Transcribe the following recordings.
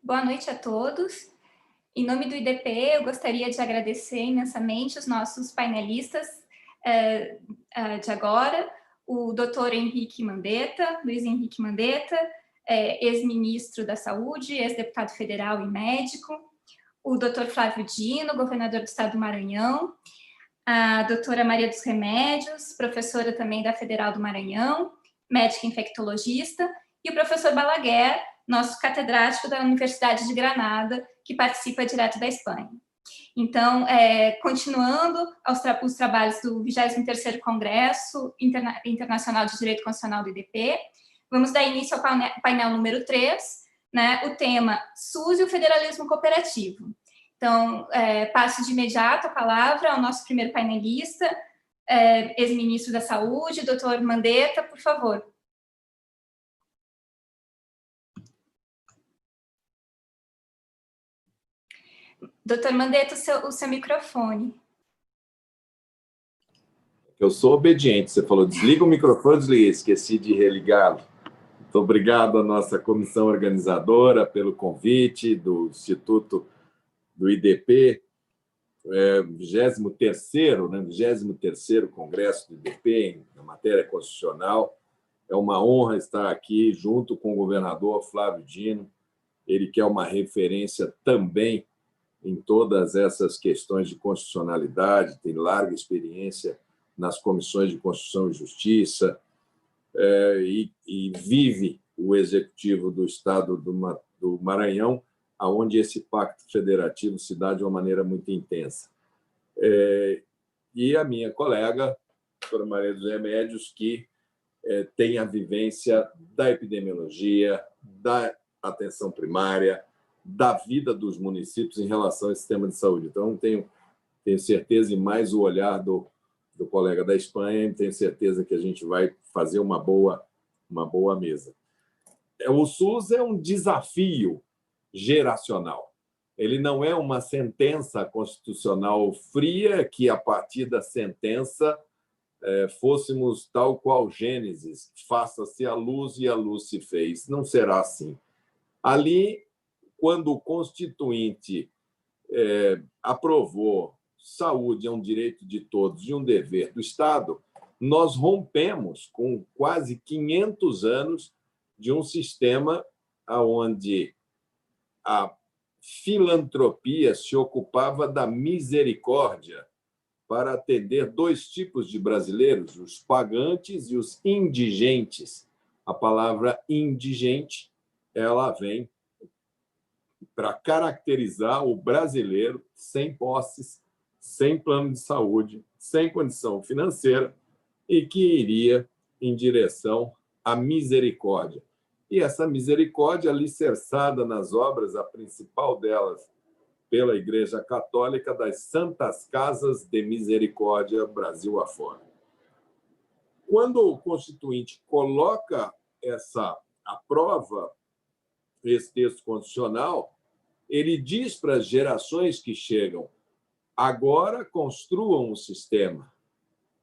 Boa noite a todos. Em nome do IDP, eu gostaria de agradecer imensamente os nossos painelistas de agora, o Dr. Henrique Mandetta, Luiz Henrique Mandetta, ex-ministro da Saúde, ex-deputado federal e médico, o Dr. Flávio Dino, governador do estado do Maranhão, a doutora Maria dos Remédios, professora também da Federal do Maranhão, médica infectologista, e o professor Balaguer, nosso catedrático da Universidade de Granada, que participa direto da Espanha. Então, continuando os trabalhos do 23º Congresso Internacional de Direito Constitucional do IDP, vamos dar início ao painel número 3, né, o tema SUS e o federalismo cooperativo. Então, passo de imediato a palavra ao nosso primeiro painelista, ex-ministro da Saúde, doutor Mandetta, por favor. Doutor Mandetta, o seu microfone. Eu sou obediente, você falou desliga o microfone, desliguei, esqueci de religá-lo. Muito obrigado à nossa comissão organizadora pelo convite do Instituto do IDP, 23º Congresso do IDP, na matéria constitucional. É uma honra estar aqui junto com o governador Flávio Dino, ele que é uma referência também em todas essas questões de constitucionalidade, tem larga experiência nas comissões de Constituição e Justiça, e vive o executivo do Estado do Maranhão, onde esse pacto federativo se dá de uma maneira muito intensa. E a minha colega, a doutora Maria dos Remédios, que tem a vivência da epidemiologia, da atenção primária, da vida dos municípios em relação ao sistema de saúde. Então, tenho certeza, e mais o olhar do colega da Espanha, tenho certeza que a gente vai fazer uma boa mesa. O SUS é um desafio geracional. Ele não é uma sentença constitucional fria que, a partir da sentença, fôssemos tal qual Gênesis, faça-se a luz e a luz se fez. Não será assim. Ali, quando o Constituinte aprovou saúde é um direito de todos e um dever do Estado, nós rompemos com quase 500 anos de um sistema onde a filantropia se ocupava da misericórdia para atender dois tipos de brasileiros, os pagantes e os indigentes. A palavra indigente, ela vem para caracterizar o brasileiro sem posses, sem plano de saúde, sem condição financeira e que iria em direção à misericórdia. E essa misericórdia alicerçada nas obras, a principal delas, pela Igreja Católica, das Santas Casas de Misericórdia Brasil afora. Quando o Constituinte aprova esse texto constitucional, ele diz para as gerações que chegam: agora construam o sistema.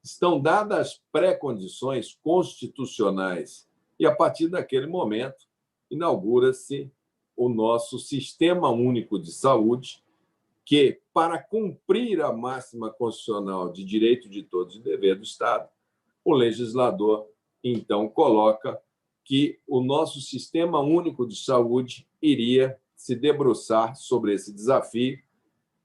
Estão dadas as pré-condições constitucionais e, a partir daquele momento, inaugura-se o nosso Sistema Único de Saúde, que, para cumprir a máxima constitucional de direito de todos e dever do Estado, o legislador, então, coloca que o nosso Sistema Único de Saúde iria se debruçar sobre esse desafio,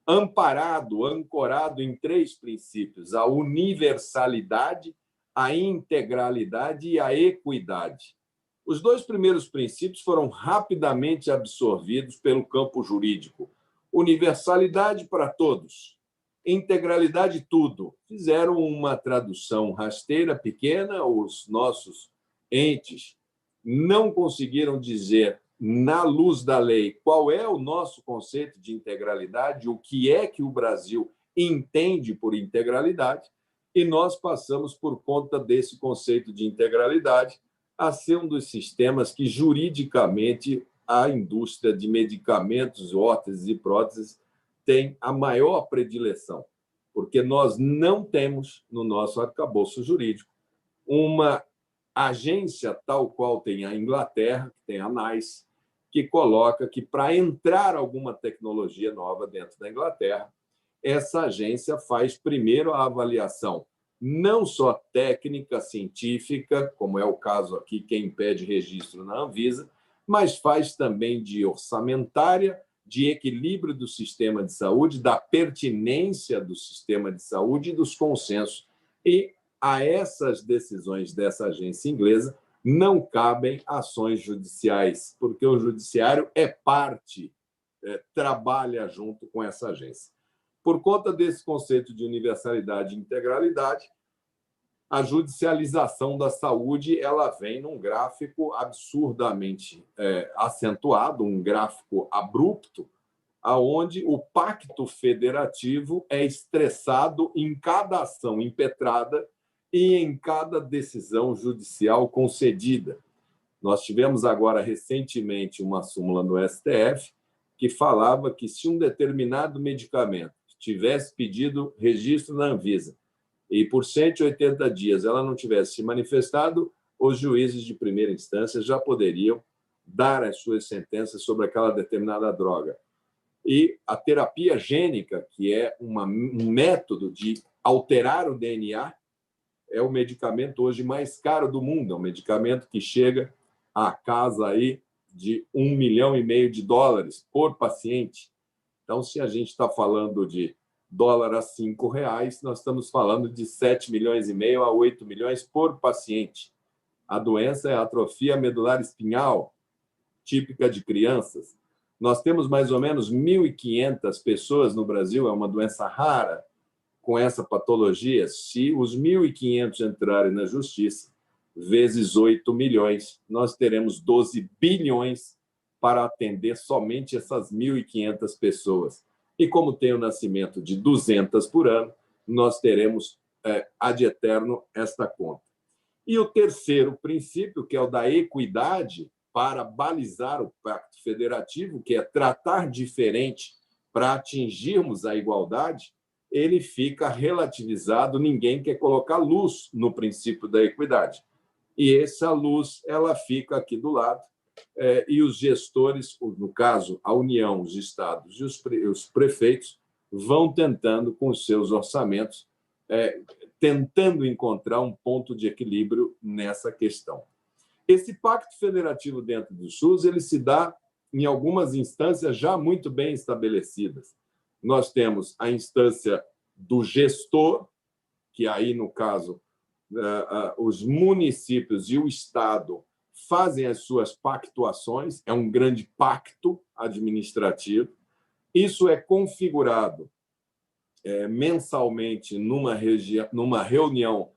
ancorado em 3 princípios: a universalidade, a integralidade e a equidade. Os 2 primeiros princípios foram rapidamente absorvidos pelo campo jurídico. Universalidade para todos, integralidade tudo. Fizeram uma tradução rasteira, pequena, os nossos entes não conseguiram dizer, na luz da lei, qual é o nosso conceito de integralidade, o que é que o Brasil entende por integralidade, e nós passamos, por conta desse conceito de integralidade, a ser um dos sistemas que, juridicamente, a indústria de medicamentos, órteses e próteses tem a maior predileção, porque nós não temos, no nosso arcabouço jurídico, uma agência tal qual tem a Inglaterra, que tem a NICE, que coloca que, para entrar alguma tecnologia nova dentro da Inglaterra, essa agência faz primeiro a avaliação não só técnica, científica, como é o caso aqui, quem pede registro na Anvisa, mas faz também de orçamentária, de equilíbrio do sistema de saúde, da pertinência do sistema de saúde e dos consensos. E a essas decisões dessa agência inglesa não cabem ações judiciais, porque o judiciário é parte, trabalha junto com essa agência. Por conta desse conceito de universalidade e integralidade, a judicialização da saúde ela vem num gráfico absurdamente acentuado, um gráfico abrupto, aonde o pacto federativo é estressado em cada ação impetrada e em cada decisão judicial concedida. Nós tivemos agora, recentemente, uma súmula no STF que falava que, se um determinado medicamento tivesse pedido registro na Anvisa e, por 180 dias, ela não tivesse se manifestado, os juízes de primeira instância já poderiam dar as suas sentenças sobre aquela determinada droga. E a terapia gênica, que é um método de alterar o DNA, é o medicamento hoje mais caro do mundo. É um medicamento que chega à casa aí de $1,5 milhão por paciente. Então, se a gente está falando de dólar a R$5, nós estamos falando de 7,5 milhões a 8 milhões por paciente. A doença é a atrofia medular espinhal, típica de crianças. Nós temos mais ou menos 1.500 pessoas no Brasil, é uma doença rara, com essa patologia. Se os 1.500 entrarem na justiça, vezes 8 milhões, nós teremos 12 bilhões para atender somente essas 1.500 pessoas. E como tem o nascimento de 200 por ano, nós teremos ad eterno esta conta. E o terceiro princípio, que é o da equidade, para balizar o Pacto Federativo, que é tratar diferente para atingirmos a igualdade, ele fica relativizado, ninguém quer colocar luz no princípio da equidade. E essa luz ela fica aqui do lado, e os gestores, no caso, a União, os estados e os prefeitos, vão tentando, com os seus orçamentos, tentando encontrar um ponto de equilíbrio nessa questão. Esse pacto federativo dentro do SUS ele se dá em algumas instâncias já muito bem estabelecidas. Nós temos a instância do gestor, que aí, no caso, os municípios e o Estado fazem as suas pactuações, é um grande pacto administrativo. Isso é configurado mensalmente numa reunião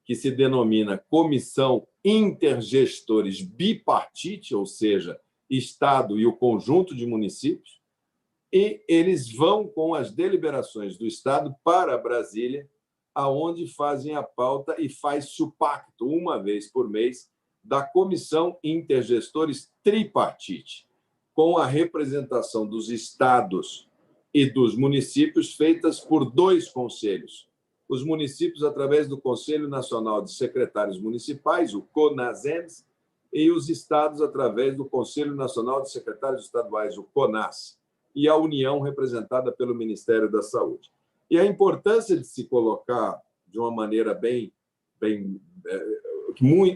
que se denomina Comissão Intergestores Bipartite, ou seja, Estado e o conjunto de municípios, e eles vão com as deliberações do Estado para Brasília, aonde fazem a pauta e faz-se o pacto, uma vez por mês, da Comissão Intergestores Tripartite, com a representação dos estados e dos municípios feitas por 2 conselhos. Os municípios, através do Conselho Nacional de Secretários Municipais, o CONASEMS, e os estados, através do Conselho Nacional de Secretários Estaduais, o CONAS, e a União, representada pelo Ministério da Saúde. E a importância de se colocar de uma maneira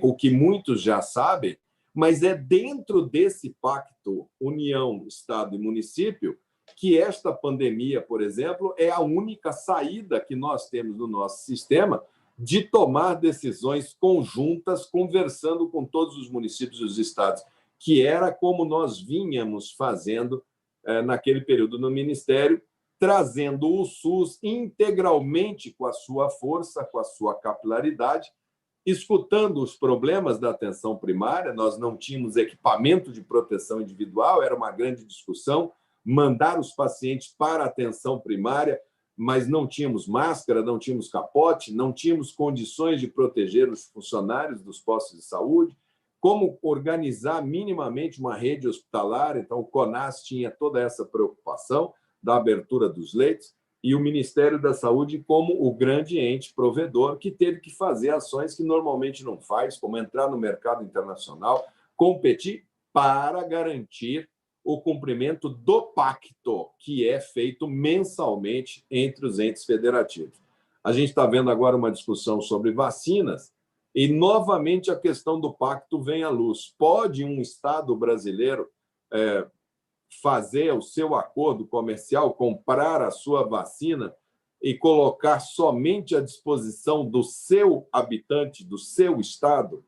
o que muitos já sabem, mas é dentro desse pacto União, Estado e Município que esta pandemia, por exemplo, é a única saída que nós temos no nosso sistema de tomar decisões conjuntas, conversando com todos os municípios e os estados, que era como nós vínhamos fazendo naquele período no Ministério, trazendo o SUS integralmente com a sua força, com a sua capilaridade, escutando os problemas da atenção primária. Nós não tínhamos equipamento de proteção individual, era uma grande discussão, mandar os pacientes para a atenção primária, mas não tínhamos máscara, não tínhamos capote, não tínhamos condições de proteger os funcionários dos postos de saúde, como organizar minimamente uma rede hospitalar. Então, o CONAS tinha toda essa preocupação da abertura dos leitos, e o Ministério da Saúde como o grande ente provedor que teve que fazer ações que normalmente não faz, como entrar no mercado internacional, competir para garantir o cumprimento do pacto, que é feito mensalmente entre os entes federativos. A gente está vendo agora uma discussão sobre vacinas e, novamente, a questão do pacto vem à luz. Pode um Estado brasileiro fazer o seu acordo comercial, comprar a sua vacina e colocar somente à disposição do seu habitante, do seu Estado?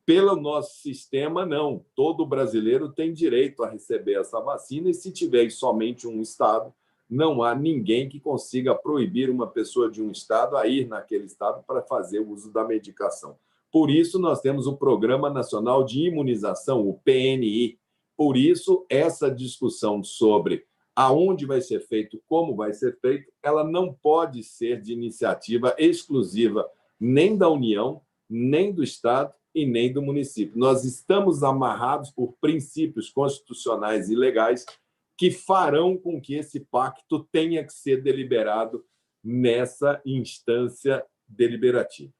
Pelo nosso sistema, não. Todo brasileiro tem direito a receber essa vacina e, se tiver somente um Estado, não há ninguém que consiga proibir uma pessoa de um Estado a ir naquele Estado para fazer o uso da medicação. Por isso, nós temos o Programa Nacional de Imunização, o PNI. Por isso, essa discussão sobre aonde vai ser feito, como vai ser feito, ela não pode ser de iniciativa exclusiva nem da União, nem do Estado e nem do município. Nós estamos amarrados por princípios constitucionais e legais que farão com que esse pacto tenha que ser deliberado nessa instância deliberativa.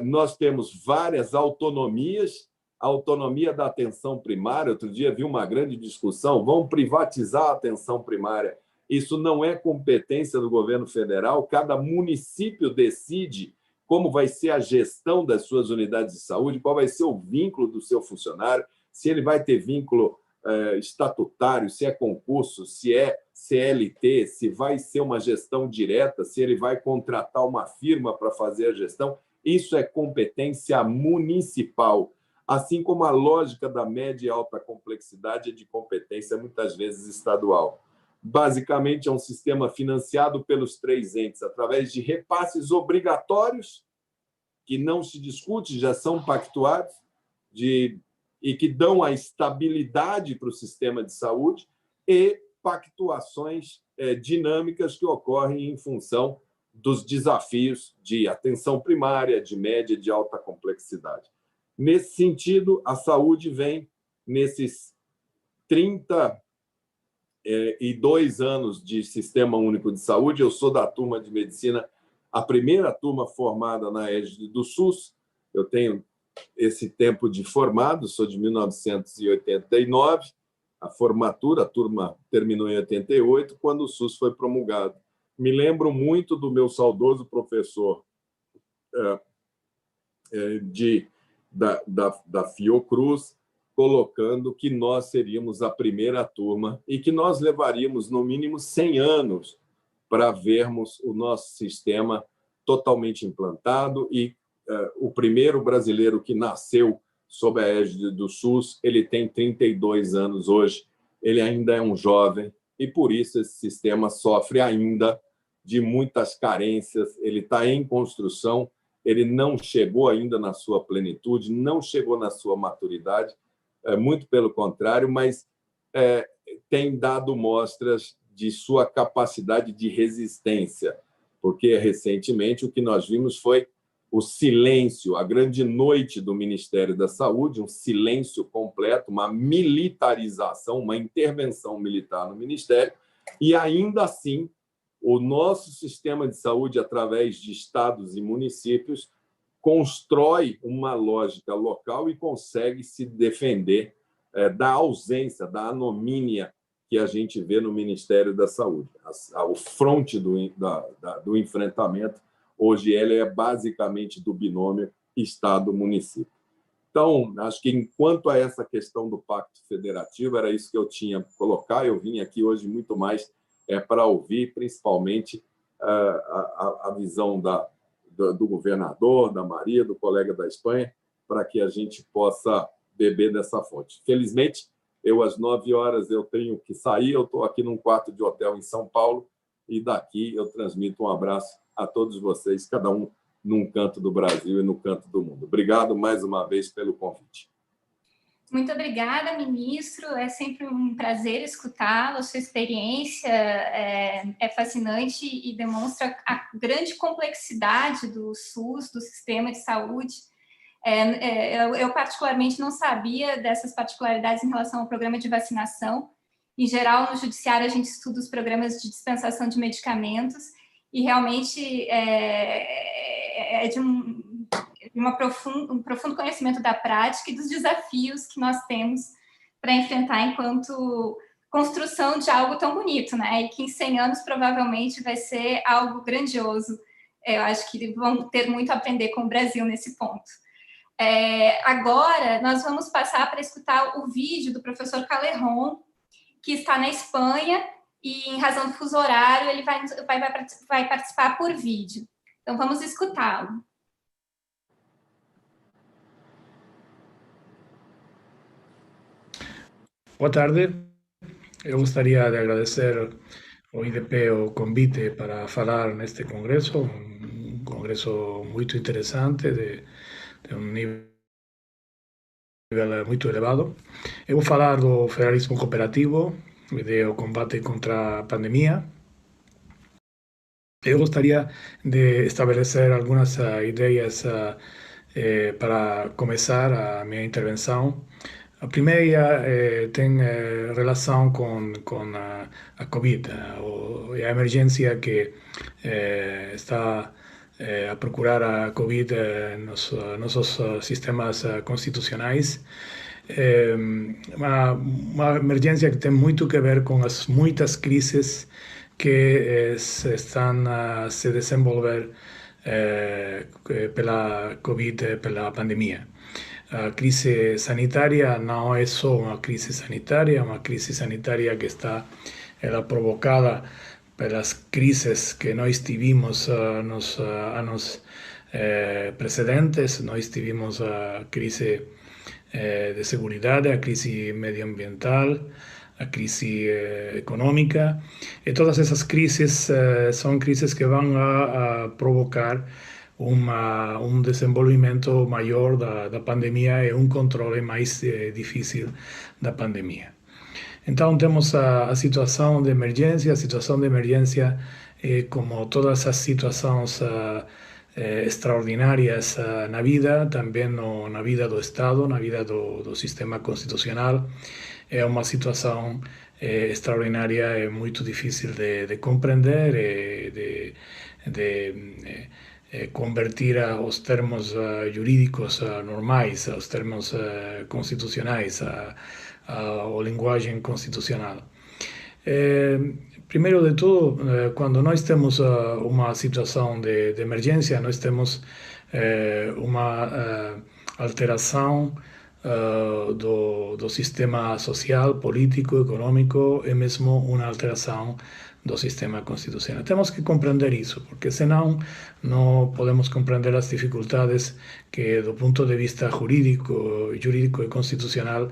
Nós temos várias autonomias, a autonomia da atenção primária. Outro dia vi uma grande discussão, vão privatizar a atenção primária. Isso não é competência do governo federal, cada município decide como vai ser a gestão das suas unidades de saúde, qual vai ser o vínculo do seu funcionário, se ele vai ter vínculo estatutário, se é concurso, se é CLT, se vai ser uma gestão direta, se ele vai contratar uma firma para fazer a gestão. Isso é competência municipal, assim como a lógica da média e alta complexidade é de competência, muitas vezes, estadual. Basicamente, é um sistema financiado pelos 3 entes, através de repasses obrigatórios, que não se discute, já são pactuados, e que dão a estabilidade para o sistema de saúde, e pactuações dinâmicas que ocorrem em função dos desafios de atenção primária, de média e de alta complexidade. Nesse sentido, a saúde vem, nesses 32 anos de Sistema Único de Saúde. Eu sou da turma de medicina, a primeira turma formada na égide do SUS. Eu tenho esse tempo de formado, sou de 1989. A formatura, a turma terminou em 88, quando o SUS foi promulgado. Me lembro muito do meu saudoso professor da Fiocruz, colocando que nós seríamos a primeira turma e que nós levaríamos, no mínimo, 100 anos para vermos o nosso sistema totalmente implantado. E o primeiro brasileiro que nasceu sob a égide do SUS, ele tem 32 anos hoje, ele ainda é um jovem, e por isso esse sistema sofre ainda de muitas carências, ele está em construção, ele não chegou ainda na sua plenitude, não chegou na sua maturidade, muito pelo contrário, mas tem dado mostras de sua capacidade de resistência, porque recentemente o que nós vimos foi o silêncio, a grande noite do Ministério da Saúde, um silêncio completo, uma militarização, uma intervenção militar no Ministério, e ainda assim o nosso sistema de saúde, através de estados e municípios, constrói uma lógica local e consegue se defender da ausência, da anomínia que a gente vê no Ministério da Saúde. O fronte do enfrentamento, hoje, ele é basicamente do binômio Estado-município. Então, acho que, enquanto a essa questão do Pacto Federativo, era isso que eu tinha que colocar. Eu vim aqui hoje muito mais para ouvir, principalmente, a visão do governador, da Maria, do colega da Espanha, para que a gente possa beber dessa fonte. Felizmente, às 9 horas, eu tenho que sair. Eu estou aqui num quarto de hotel em São Paulo, e daqui eu transmito um abraço a todos vocês, cada um num canto do Brasil e no canto do mundo. Obrigado mais uma vez pelo convite. Muito obrigada, ministro. É sempre um prazer escutá-lo. A sua experiência é fascinante e demonstra a grande complexidade do SUS, do sistema de saúde. Eu particularmente não sabia dessas particularidades em relação ao programa de vacinação. Em geral, no judiciário, a gente estuda os programas de dispensação de medicamentos e realmente é de um profundo conhecimento da prática e dos desafios que nós temos para enfrentar enquanto construção de algo tão bonito, né? E que em 100 anos provavelmente vai ser algo grandioso. Eu acho que vão ter muito a aprender com o Brasil nesse ponto. Agora, nós vamos passar para escutar o vídeo do professor Calejon, que está na Espanha, e em razão do fuso horário, ele vai participar por vídeo. Então, vamos escutá-lo. Boa tarde. Eu gostaria de agradecer ao IDP o convite para falar neste congresso, um congresso muito interessante, de um nível muito elevado. Eu vou falar do federalismo cooperativo e do combate contra a pandemia. Eu gostaria de estabelecer algumas ideias para começar a minha intervenção. A primeira tem relação com a Covid, a emergência que está a procurar a Covid nos nossos sistemas constitucionais. Uma emergência que tem muito a ver com as muitas crises que estão a se desenvolver pela Covid, pela pandemia. A crise sanitária não é só uma crise sanitária, é uma crise sanitária que está provocada pelas crises que nós tivemos nos anos precedentes. Nós tivemos a crise de seguridade, a crise medioambiental, a crise econômica, e todas essas crises são crises que vão a provocar um desenvolvimento maior da pandemia e um controle mais difícil da pandemia. Então, temos a situação de emergência. A situação de emergência, como todas as situações extraordinárias na vida, também na vida do Estado, na vida do sistema constitucional, é uma situação extraordinária e muito difícil de compreender, de convertir aos termos jurídicos normais, aos termos constitucionais, à linguagem constitucional. Primeiro de tudo, quando nós temos uma situação de emergência, nós temos uma alteração do sistema social, político, econômico e mesmo uma alteração do sistema constitucional. Temos que compreender isso, porque senão não podemos compreender as dificuldades que, do ponto de vista jurídico e constitucional,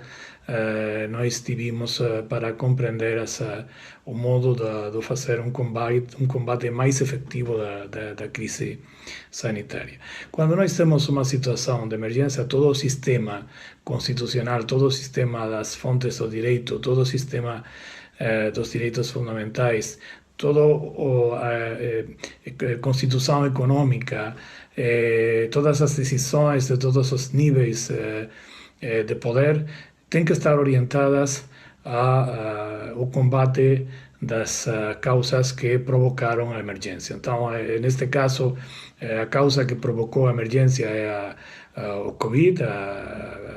nós tivemos para compreender o modo de fazer um combate mais efetivo da crise sanitária. Quando nós temos uma situação de emergência, todo o sistema constitucional, todo o sistema das fontes do direito, todo o sistema dos direitos fundamentais, toda a Constituição econômica, todas as decisões de todos os níveis de poder têm que estar orientadas ao combate das causas que provocaram a emergência. Então, neste caso, a causa que provocou a emergência é o Covid,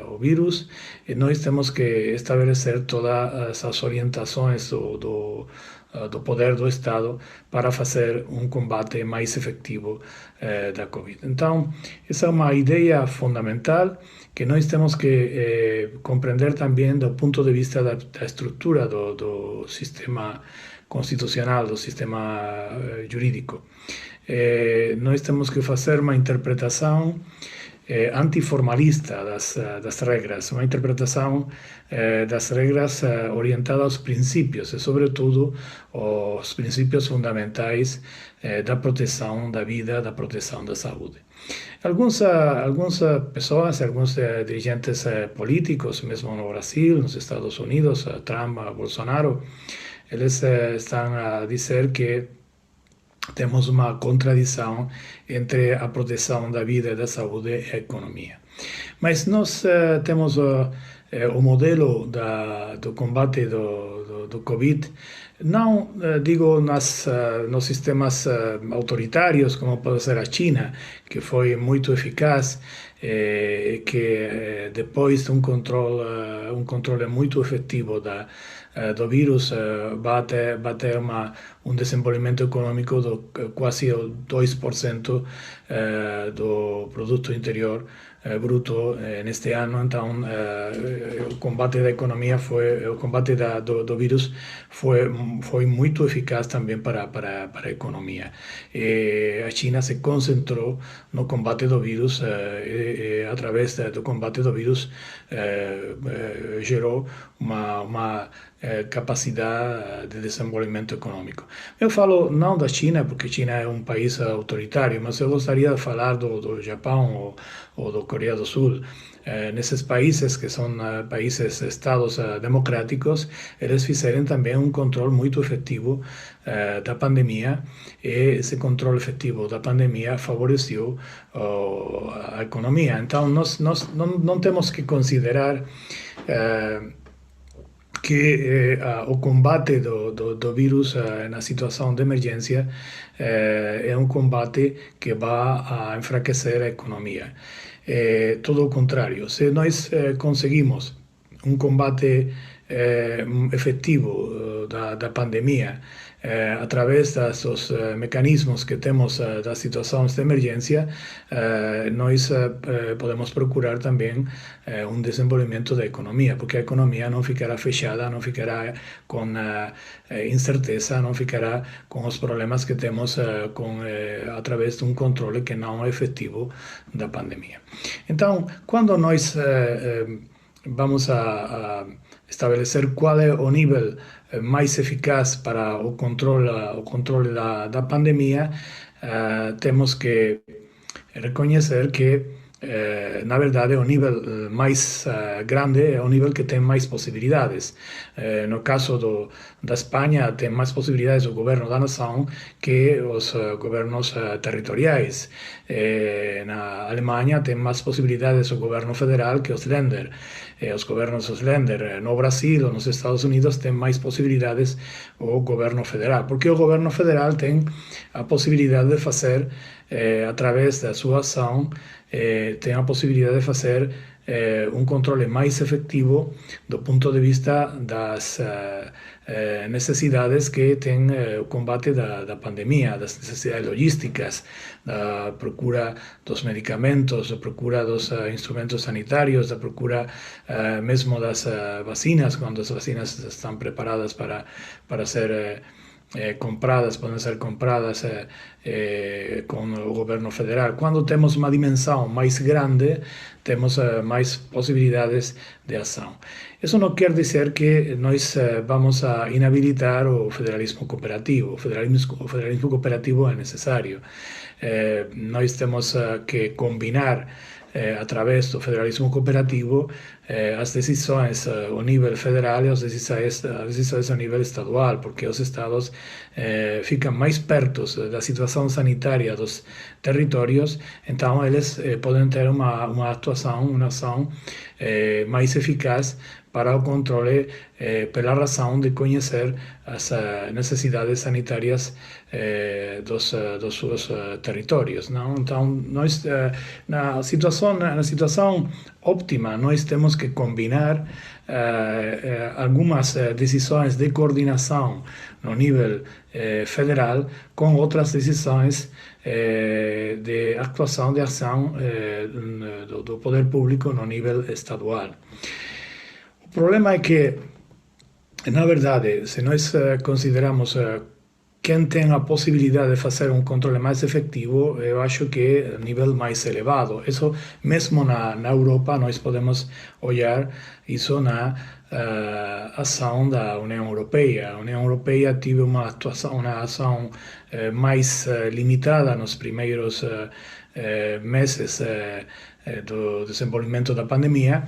o vírus, e nós temos que estabelecer todas as orientações do poder do Estado para fazer um combate mais efetivo da Covid. Então, essa é uma ideia fundamental que nós temos que compreender também do ponto de vista da estrutura do sistema constitucional, do sistema jurídico. Nós temos que fazer uma interpretação antiformalista das regras, uma interpretação das regras orientada aos princípios e, sobretudo, aos princípios fundamentais da proteção da vida, da proteção da saúde. Algumas pessoas, alguns dirigentes políticos, mesmo no Brasil, nos Estados Unidos, Trump, Bolsonaro, eles estão a dizer que temos uma contradição entre a proteção da vida e da saúde e a economia. Mas nós temos o modelo do combate do Covid, não digo nos sistemas autoritários, como pode ser a China, que foi muito eficaz che depois um controle muito efetivo do vírus vai ter um desenvolvimento econômico do quase 2% do produto interior bruto neste ano. Então o combate da economia o combate do vírus foi muito eficaz também para a economia. A China se concentrou no combate do vírus através do combate do vírus gerou uma capacidade de desenvolvimento econômico. Eu falo não da China, porque a China é um país autoritário, mas eu gostaria de falar do Japão ou do Coreia do Sul. Nesses países que são países, estados democráticos, eles fizeram também um controle muito efetivo da pandemia, e esse controle efetivo da pandemia favoreceu a economia. Então, nós não temos que considerar que o combate do vírus na situação de emergência é um combate que vai enfraquecer a economia. Todo o contrário, se nós conseguimos um combate efetivo da pandemia através dos mecanismos que temos das situações de emergência, nós podemos procurar também um desenvolvimento da economia, porque a economia não ficará fechada, não ficará com incerteza, não ficará com os problemas que temos através de um controle que não é efetivo da pandemia. Então, quando nós vamos a estabelecer qual é o nível mais eficaz para o controle da pandemia, temos que reconhecer que, na verdade, o nível mais grande é o nível que tem mais possibilidades. No caso da Espanha, tem mais possibilidades o governo da nação que os governos territoriais. Na Alemanha, tem mais possibilidades o governo federal que os Länder. Os governos dos Länder. No Brasil ou nos Estados Unidos tem mais possibilidades o governo federal, porque o governo federal tem a possibilidade de fazer, através da sua ação, tem a possibilidade de fazer um controle mais efetivo do ponto de vista das necessidades que tem o combate da pandemia, das necessidades logísticas, da procura dos medicamentos, da procura dos instrumentos sanitários, da procura mesmo das vacinas, quando as vacinas estão preparadas para ser compradas, podem ser compradas com o governo federal. Quando temos uma dimensão mais grande, temos mais possibilidades de ação. Isso não quer dizer que nós vamos a inhabilitar o federalismo cooperativo. O federalismo cooperativo é necessário. Nós temos que combinar, através do federalismo cooperativo, as decisões ao nível federal e as decisões ao nível estadual, porque os estados ficam mais perto da situação sanitária dos territórios, então eles podem ter uma ação mais eficaz para o controle, pela razão de conhecer as necessidades sanitárias dos seus territórios, não? Então, nós, na situação óptima, nós temos que combinar algumas decisões de coordenação no nível federal com outras decisões de atuação, de ação do poder público no nível estadual. O problema é que, na verdade, se nós consideramos quem tem a possibilidade de fazer um controle mais efetivo, eu acho que é nível mais elevado. Isso mesmo na Europa, nós podemos olhar isso na ação da União Europeia. A União Europeia teve uma ação mais limitada nos primeiros meses do desenvolvimento da pandemia,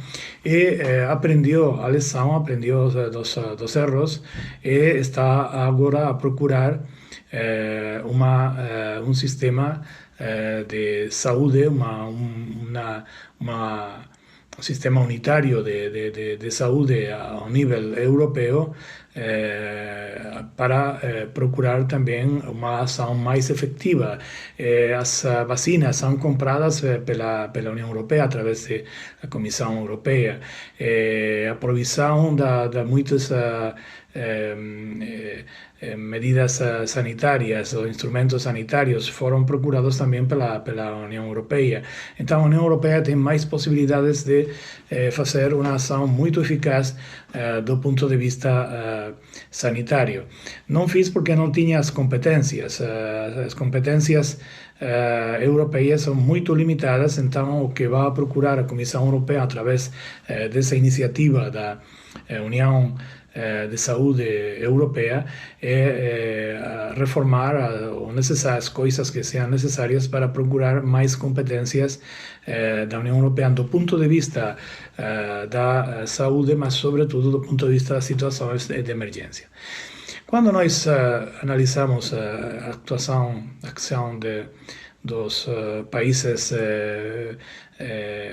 e aprendeu a lição, aprendeu dos erros, e está agora a procurar um sistema de saúde, um sistema unitário de saúde ao nível europeu, para procurar também uma ação mais efetiva. As vacinas são compradas pela União Europeia através da Comissão Europeia. A provisão de muitas medidas sanitárias ou instrumentos sanitários foram procurados também pela União Europeia. Então, a União Europeia tem mais possibilidades de fazer uma ação muito eficaz do ponto de vista sanitário. Não fiz porque não tinha as competências. As competências europeias são muito limitadas, então o que vai procurar a Comissão Europeia através dessa iniciativa da União de Saúde Europeia reformar as coisas que sejam necessárias para procurar mais competências da União Europeia do ponto de vista da saúde, mas sobretudo do ponto de vista das situações de emergência. Quando nós analisamos a ação dos países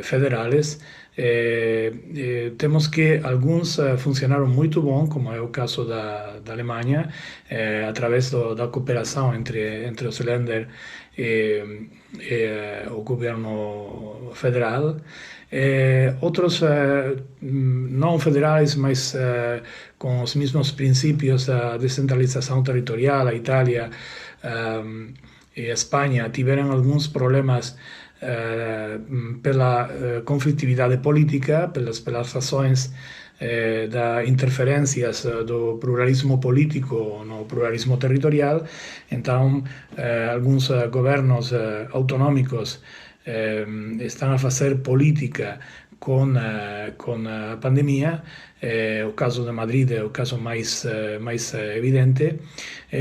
federais, temos que alguns funcionaram muito bem, como é o caso da Alemanha, através da cooperação entre os Länder e o governo federal. Outros não federais, mas com os mesmos princípios da descentralização territorial, a Itália e a Espanha tiveram alguns problemas pela conflitividade política, pelas razões da interferências do pluralismo político no pluralismo territorial. Então, alguns governos autonômicos estão a fazer política com a pandemia. O caso de Madrid é o caso mais evidente,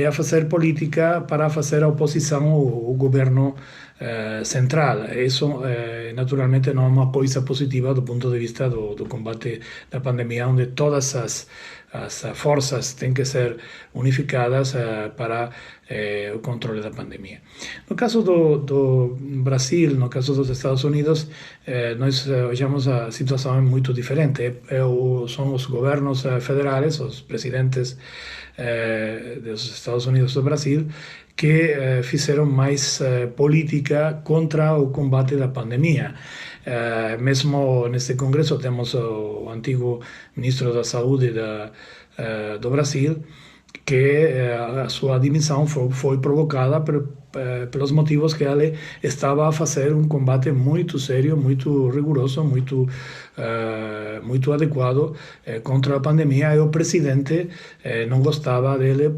a fazer política para fazer a oposição ao governo central. Isso, naturalmente, não é uma coisa positiva do ponto de vista do combate da pandemia, onde todas as forças têm que ser unificadas para o controle da pandemia. No caso do Brasil, no caso dos Estados Unidos, nós olhamos a situação muito diferente. São os governos federais, os presidentes dos Estados Unidos e do Brasil, que fizeram mais política contra o combate da pandemia. Mesmo neste congresso temos o antigo ministro da Saúde do Brasil, que a sua demissão foi provocada pelos motivos que ele estava a fazer um combate muito sério, muito rigoroso, muito adequado contra a pandemia, e o presidente não gostava dele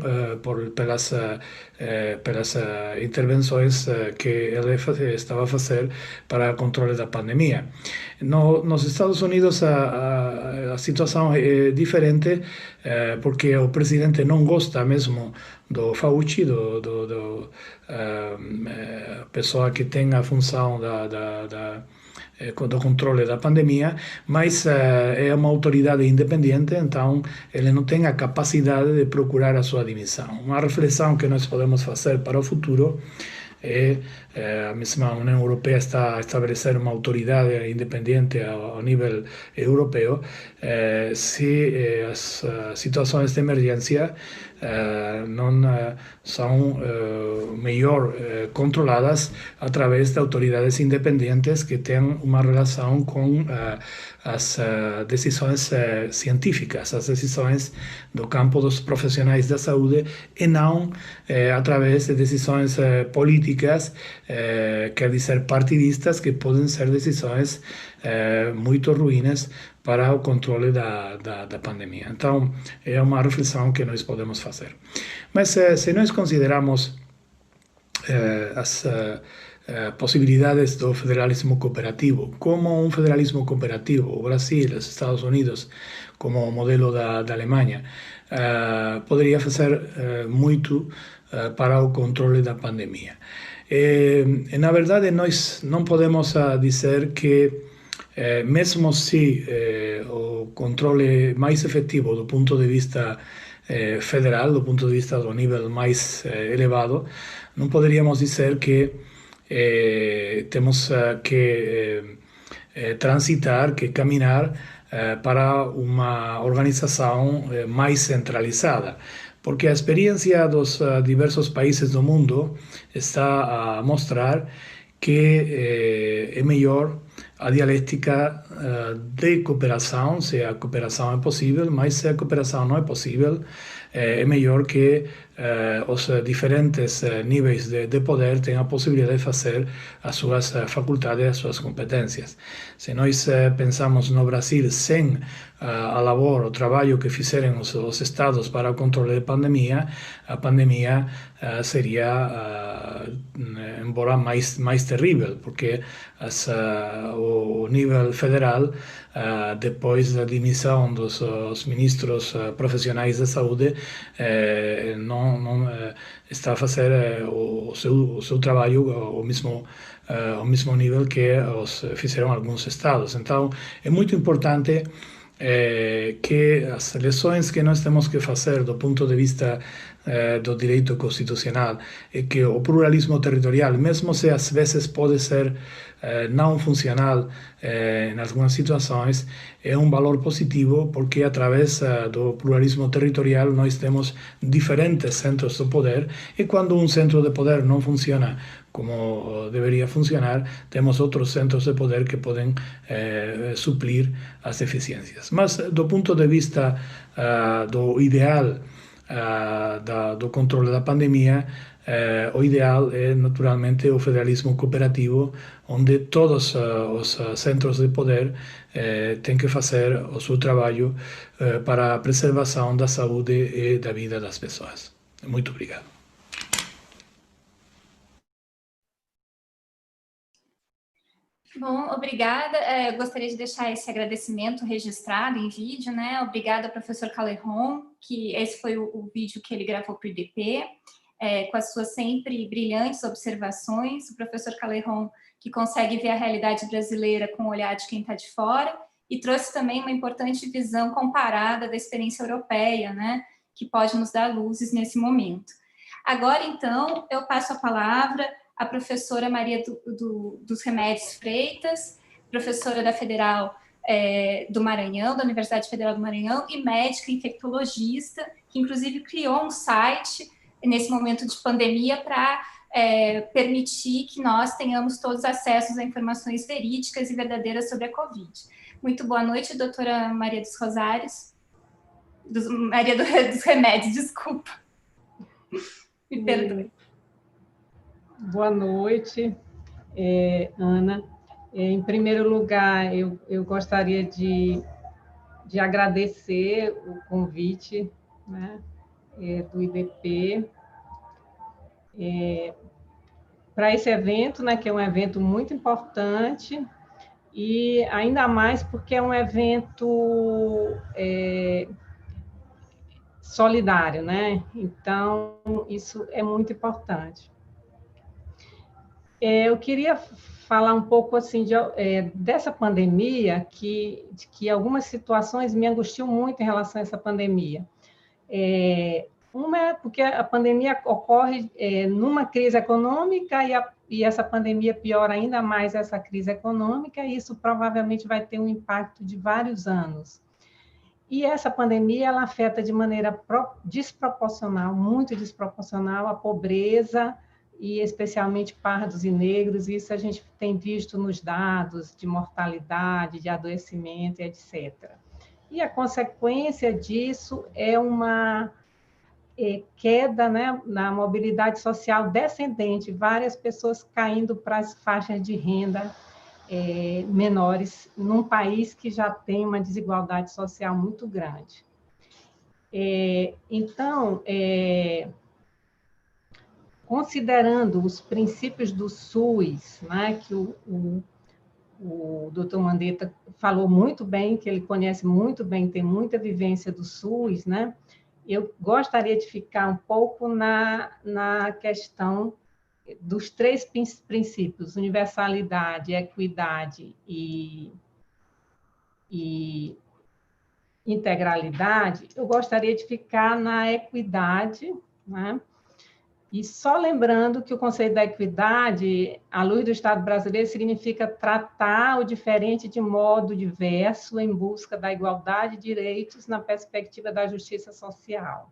pelas intervenções que ele estava a fazer para o controle da pandemia. Nos Estados Unidos a situação é diferente, porque o presidente não gosta mesmo do Fauci, do pessoa que tem a função do controle da pandemia, mas é uma autoridade independente, então ele não tem a capacidade de procurar a sua demissão. Uma reflexão que nós podemos fazer para o futuro a mesma União Europeia está a estabelecer uma autoridade independente ao nível europeu. Se as situações de emergência não são melhor controladas através de autoridades independentes que têm uma relação com as decisões científicas, as decisões do campo dos profissionais da saúde, e não através de decisões políticas, quer dizer, partidistas, que podem ser decisões muito ruins para o controle da pandemia. Então, é uma reflexão que nós podemos fazer. Mas se nós consideramos as possibilidades do federalismo cooperativo, como um federalismo cooperativo, o Brasil, os Estados Unidos, como o modelo da Alemanha, poderia fazer muito para o controle da pandemia. Na verdade, nós não podemos dizer que, mesmo se o controle mais efetivo do ponto de vista federal, do ponto de vista do nível mais elevado, não poderíamos dizer que temos que transitar, que caminhar para uma organização mais centralizada. Porque a experiência dos diversos países do mundo está a mostrar que é melhor a dialética de cooperação, se a cooperação é possível, mas se a cooperação não é possível, é melhor que os diferentes níveis de poder tenham a possibilidade de fazer as suas faculdades, as suas competências. Se nós pensamos no Brasil sem a labor, o trabalho que fizeram os estados para o controle da pandemia, a pandemia seria, embora mais terrível, porque o nível federal, depois da demissão dos ministros profissionais de saúde, não está a fazer o seu trabalho ao mesmo nível que fizeram alguns estados. Então, é muito importante que as lições que nós temos que fazer do ponto de vista do direito constitucional é que o pluralismo territorial, mesmo se às vezes pode ser não funcional em algumas situações, é um valor positivo porque através do pluralismo territorial nós temos diferentes centros do poder e quando um centro de poder não funciona como deveria funcionar, temos outros centros de poder que podem suplir as deficiências. Mas do ponto de vista do ideal do controle da pandemia, o ideal é naturalmente o federalismo cooperativo, onde todos os centros de poder têm que fazer o seu trabalho para a preservação da saúde e da vida das pessoas. Muito obrigado. Bom, obrigada. Eu gostaria de deixar esse agradecimento registrado em vídeo, né? Obrigada ao professor Calejon, que esse foi o vídeo que ele gravou para o IDP, com as suas sempre brilhantes observações. O professor Calejon, que consegue ver a realidade brasileira com o olhar de quem está de fora, e trouxe também uma importante visão comparada da experiência europeia, né? Que pode nos dar luzes nesse momento. Agora, então, eu passo a palavra a professora Maria dos Remédios Freitas, professora da Federal do Maranhão, da Universidade Federal do Maranhão, e médica infectologista, que inclusive criou um site nesse momento de pandemia para permitir que nós tenhamos todos acessos a informações verídicas e verdadeiras sobre a Covid. Muito boa noite, doutora Maria dos Rosários. Maria dos Remédios, desculpa. Me perdoe. Boa noite, Ana. Em primeiro lugar, eu gostaria de agradecer o convite, né, do IDP para esse evento, né, que é um evento muito importante, e ainda mais porque é um evento solidário, né? Então, isso é muito importante. Eu queria falar um pouco assim dessa pandemia, que algumas situações me angustiam muito em relação a essa pandemia. Uma é porque a pandemia ocorre numa crise econômica e essa pandemia piora ainda mais essa crise econômica, e isso provavelmente vai ter um impacto de vários anos. E essa pandemia ela afeta de maneira desproporcional, muito desproporcional, a pobreza, e especialmente pardos e negros, isso a gente tem visto nos dados de mortalidade, de adoecimento, etc. E a consequência disso é uma queda, né, na mobilidade social descendente, várias pessoas caindo para as faixas de renda menores, num país que já tem uma desigualdade social muito grande. Então, considerando os princípios do SUS, né, que o doutor Mandetta falou muito bem, que ele conhece muito bem, tem muita vivência do SUS, né, eu gostaria de ficar um pouco na questão dos três princípios, universalidade, equidade e integralidade. Eu gostaria de ficar na equidade, né? E só lembrando que o conceito da equidade, à luz do Estado brasileiro, significa tratar o diferente de modo diverso em busca da igualdade de direitos na perspectiva da justiça social.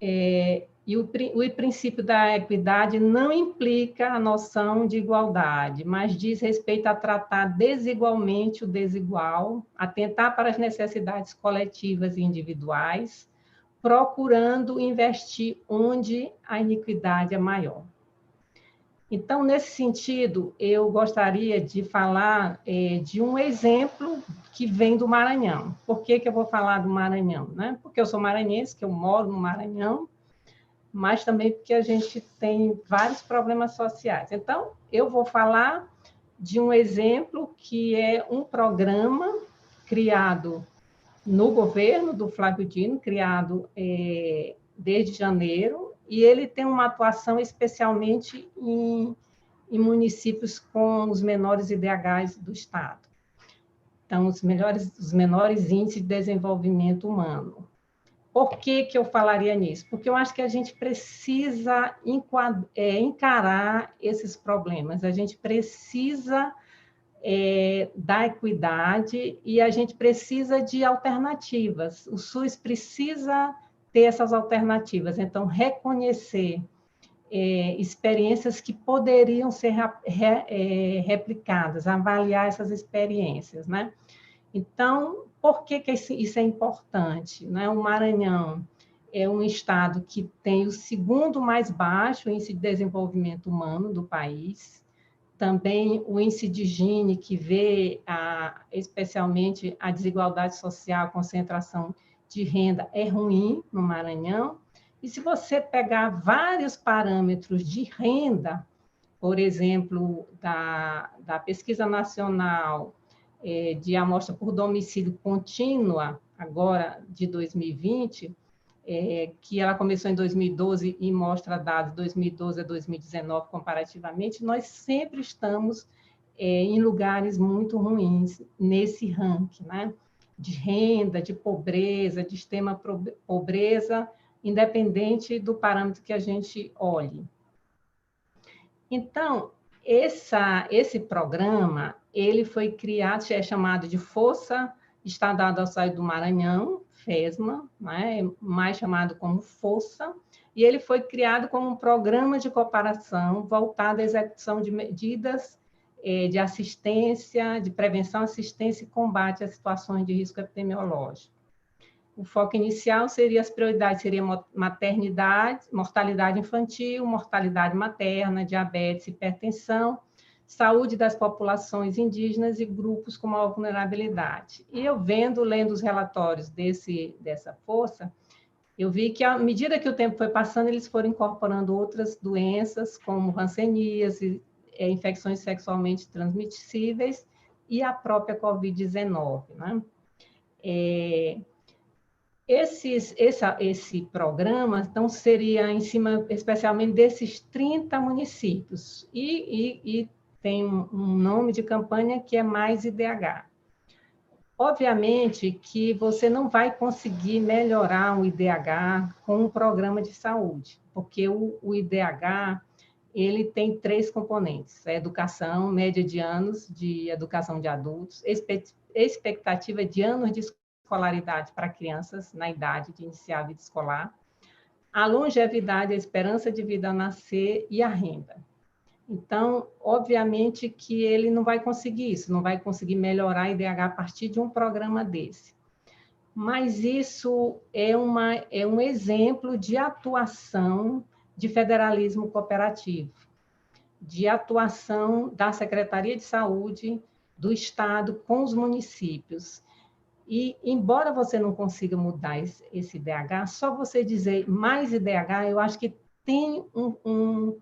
E o princípio da equidade não implica a noção de igualdade, mas diz respeito a tratar desigualmente o desigual, atentar para as necessidades coletivas e individuais, procurando investir onde a iniquidade é maior. Então, nesse sentido, eu gostaria de falar de um exemplo que vem do Maranhão. Por que eu vou falar do Maranhão? Né? Porque eu sou maranhense, que eu moro no Maranhão, mas também porque a gente tem vários problemas sociais. Então, eu vou falar de um exemplo que é um programa criado no governo do Flávio Dino, criado desde janeiro, e ele tem uma atuação especialmente em municípios com os menores IDHs do Estado. Então, os menores índices de desenvolvimento humano. Por que eu falaria nisso? Porque eu acho que a gente precisa encarar esses problemas, a gente precisa da equidade e a gente precisa de alternativas. O SUS precisa ter essas alternativas, então, reconhecer experiências que poderiam ser replicadas, avaliar essas experiências, né? Então, por que isso é importante? Né? O Maranhão é um estado que tem o segundo mais baixo índice de desenvolvimento humano do país, também o índice de Gini, que vê especialmente a desigualdade social, a concentração de renda, é ruim no Maranhão. E se você pegar vários parâmetros de renda, por exemplo, da Pesquisa Nacional de Amostra por Domicílio Contínua, agora de 2020, que ela começou em 2012 e mostra dados de 2012 a 2019 comparativamente, nós sempre estamos em lugares muito ruins nesse ranking, né? De renda, de pobreza, de extrema pobreza, independente do parâmetro que a gente olhe. Então, esse programa, ele foi criado, é chamado de Força Estadual da Saúde do Maranhão, FESMA, né? Mais chamado como Força, e ele foi criado como um programa de cooperação voltado à execução de medidas de assistência, de prevenção, assistência e combate a situações de risco epidemiológico. O foco inicial seria, as prioridades seriam maternidade, mortalidade infantil, mortalidade materna, diabetes, hipertensão, saúde das populações indígenas e grupos com maior vulnerabilidade. E eu lendo os relatórios dessa força, eu vi que, à medida que o tempo foi passando, eles foram incorporando outras doenças, como hanseníase, infecções sexualmente transmissíveis e a própria Covid-19, né? Esse programa, então, seria em cima, especialmente, desses 30 municípios, e tem um nome de campanha que é Mais IDH. Obviamente que você não vai conseguir melhorar o IDH com um programa de saúde, porque o IDH, ele tem 3 componentes: a educação, média de anos de educação de adultos, expectativa de anos de escolaridade para crianças na idade de iniciar a vida escolar, a longevidade, a esperança de vida ao nascer e a renda. Então, obviamente que ele não vai conseguir isso, não vai conseguir melhorar a IDH a partir de um programa desse. Mas isso é um exemplo de atuação de federalismo cooperativo, de atuação da Secretaria de Saúde do Estado com os municípios. E, embora você não consiga mudar esse IDH, só você dizer mais IDH, eu acho que tem um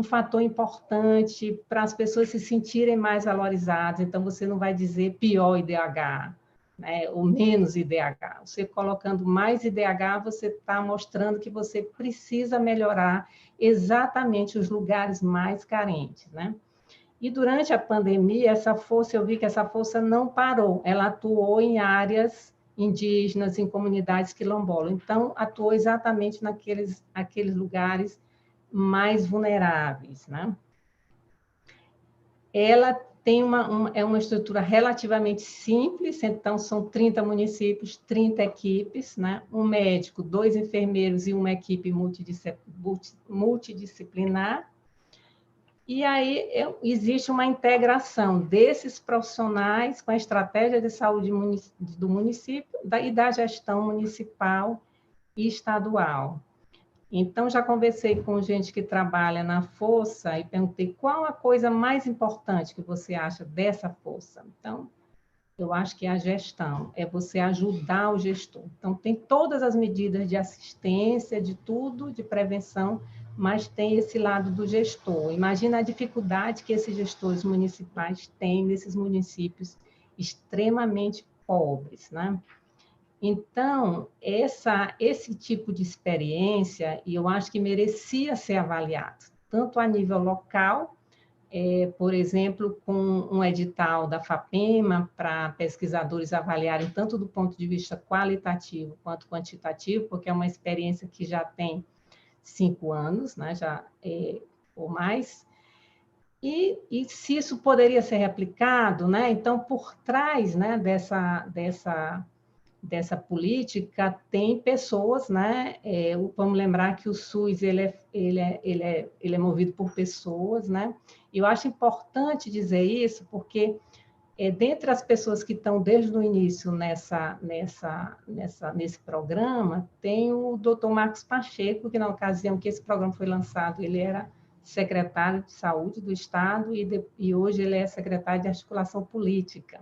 fator importante para as pessoas se sentirem mais valorizadas. Então, você não vai dizer pior IDH, né, ou menos IDH. Você colocando mais IDH, você está mostrando que você precisa melhorar exatamente os lugares mais carentes, né? E durante a pandemia, eu vi que essa força não parou, ela atuou em áreas indígenas, em comunidades quilombolas. Então, atuou exatamente naqueles lugares mais vulneráveis, né? Ela tem uma estrutura relativamente simples, então são 30 municípios, 30 equipes, né? Um médico, 2 enfermeiros e uma equipe multidisciplinar. E aí existe uma integração desses profissionais com a estratégia de saúde do município e da gestão municipal e estadual. Então, já conversei com gente que trabalha na força e perguntei qual a coisa mais importante que você acha dessa força. Então, eu acho que é a gestão, é você ajudar o gestor. Então, tem todas as medidas de assistência, de tudo, de prevenção, mas tem esse lado do gestor. Imagina a dificuldade que esses gestores municipais têm nesses municípios extremamente pobres, né? Então, esse tipo de experiência, e eu acho que merecia ser avaliado, tanto a nível local, por exemplo, com um edital da FAPEMA para pesquisadores avaliarem tanto do ponto de vista qualitativo quanto quantitativo, porque é uma experiência que já tem 5 anos, né, ou mais, e se isso poderia ser replicado, né, então, por trás, né, dessa política tem pessoas, né? Vamos lembrar que o SUS ele é movido por pessoas, né? E eu acho importante dizer isso porque dentre as pessoas que estão desde o início nesse programa tem o Dr. Marcos Pacheco, que na ocasião que esse programa foi lançado ele era secretário de Saúde do Estado e hoje ele é secretário de Articulação Política.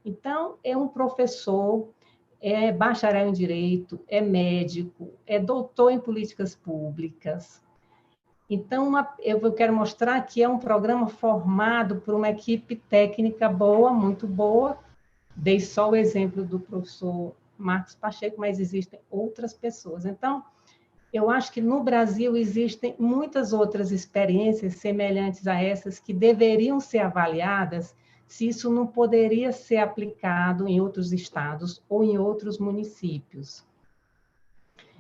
Então é um professor, é bacharel em Direito, é médico, é doutor em Políticas Públicas. Então, eu quero mostrar que é um programa formado por uma equipe técnica boa, muito boa. Dei só o exemplo do professor Marcos Pacheco, mas existem outras pessoas. Então, eu acho que no Brasil existem muitas outras experiências semelhantes a essas que deveriam ser avaliadas se isso não poderia ser aplicado em outros estados ou em outros municípios.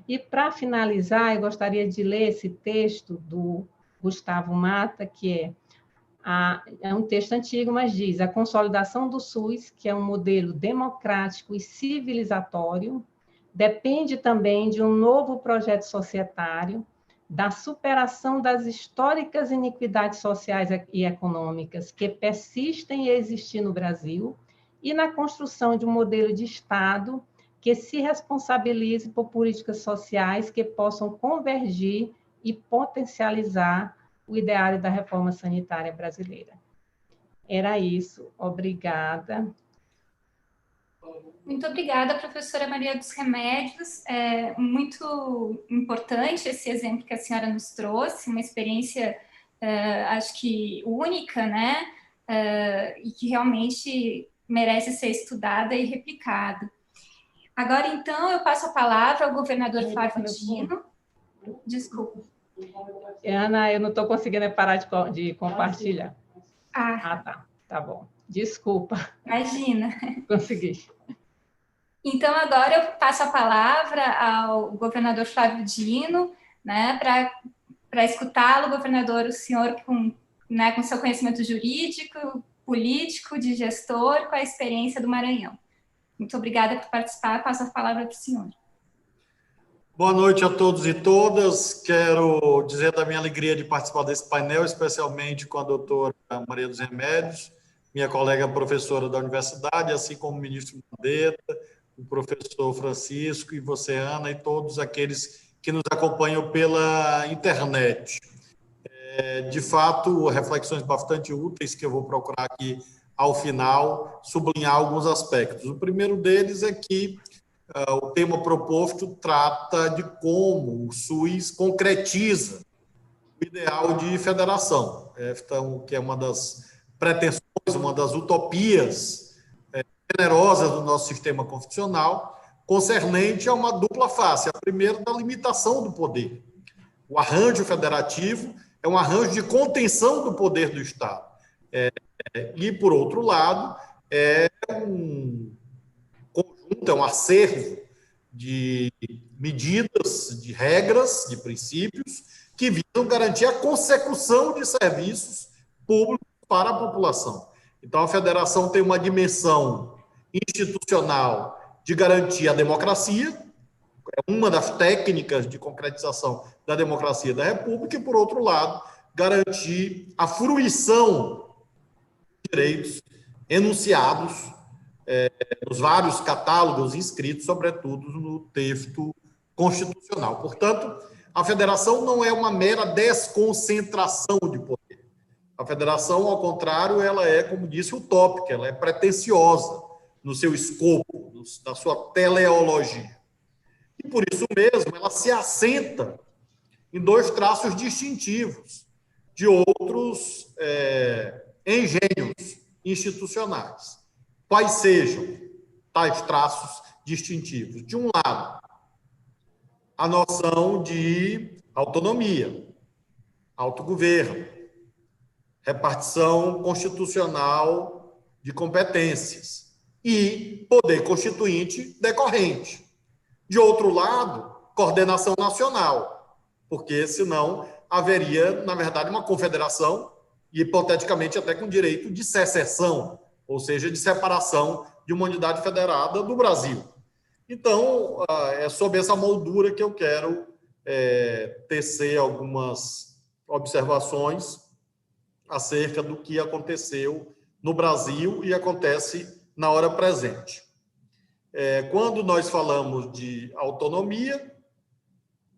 E, para finalizar, eu gostaria de ler esse texto do Gustavo Mata, que é um texto antigo, mas diz: a consolidação do SUS, que é um modelo democrático e civilizatório, depende também de um novo projeto societário, da superação das históricas iniquidades sociais e econômicas que persistem em existir no Brasil e na construção de um modelo de Estado que se responsabilize por políticas sociais que possam convergir e potencializar o ideário da reforma sanitária brasileira. Era isso. Obrigada. Muito obrigada, professora Maria dos Remédios. É muito importante esse exemplo que a senhora nos trouxe, uma experiência, acho que única, né? E que realmente merece ser estudada e replicada. Agora, então, eu passo a palavra ao governador Flávio Dino. Desculpa. Ana, eu não estou conseguindo parar de compartilhar. Tá. Tá bom. Desculpa. Imagina. Consegui. Então, agora eu passo a palavra ao governador Flávio Dino, né, para escutá-lo, governador, o senhor com seu conhecimento jurídico, político, de gestor, com a experiência do Maranhão. Muito obrigada por participar, passo a palavra para o senhor. Boa noite a todos e todas. Quero dizer da minha alegria de participar desse painel, especialmente com a doutora Maria dos Remédios, minha colega professora da universidade, assim como o ministro Mandetta, o professor Francisco e você, Ana, e todos aqueles que nos acompanham pela internet. De fato, reflexões bastante úteis que eu vou procurar aqui, ao final, sublinhar alguns aspectos. O primeiro deles é que o tema proposto trata de como o SUS concretiza o ideal de federação, que é uma das pretensões, uma das utopias generosas do nosso sistema constitucional, concernente a uma dupla face. A primeira, da limitação do poder. O arranjo federativo é um arranjo de contenção do poder do Estado. E, por outro lado, é um conjunto, é um acervo de medidas, de regras, de princípios, que visam garantir a consecução de serviços públicos para a população. Então, a federação tem uma dimensão institucional de garantir a democracia, é uma das técnicas de concretização da democracia da República, e, por outro lado, garantir a fruição de direitos enunciados nos vários catálogos inscritos, sobretudo no texto constitucional. Portanto, a federação não é uma mera desconcentração de poder. A federação, ao contrário, ela é, como disse, utópica, ela é pretensiosa no seu escopo, na sua teleologia. E, por isso mesmo, ela se assenta em dois traços distintivos de outros engenhos institucionais. Quais sejam tais traços distintivos? De um lado, a noção de autonomia, autogoverno, repartição constitucional de competências e poder constituinte decorrente. De outro lado, coordenação nacional, porque senão haveria, na verdade, uma confederação e, hipoteticamente, até com direito de secessão, ou seja, de separação de uma unidade federada do Brasil. Então, é sob essa moldura que eu quero tecer algumas observações acerca do que aconteceu no Brasil e acontece na hora presente. Quando nós falamos de autonomia,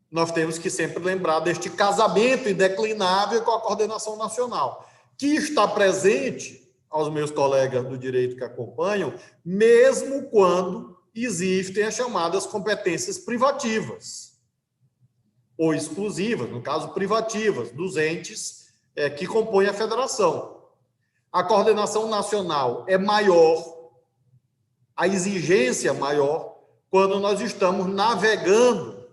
nós temos que sempre lembrar deste casamento indeclinável com a coordenação nacional, que está presente aos meus colegas do direito que acompanham, mesmo quando existem as chamadas competências privativas, ou exclusivas, no caso privativas, dos entes que compõem a federação. A coordenação nacional é maior, a exigência é maior, quando nós estamos navegando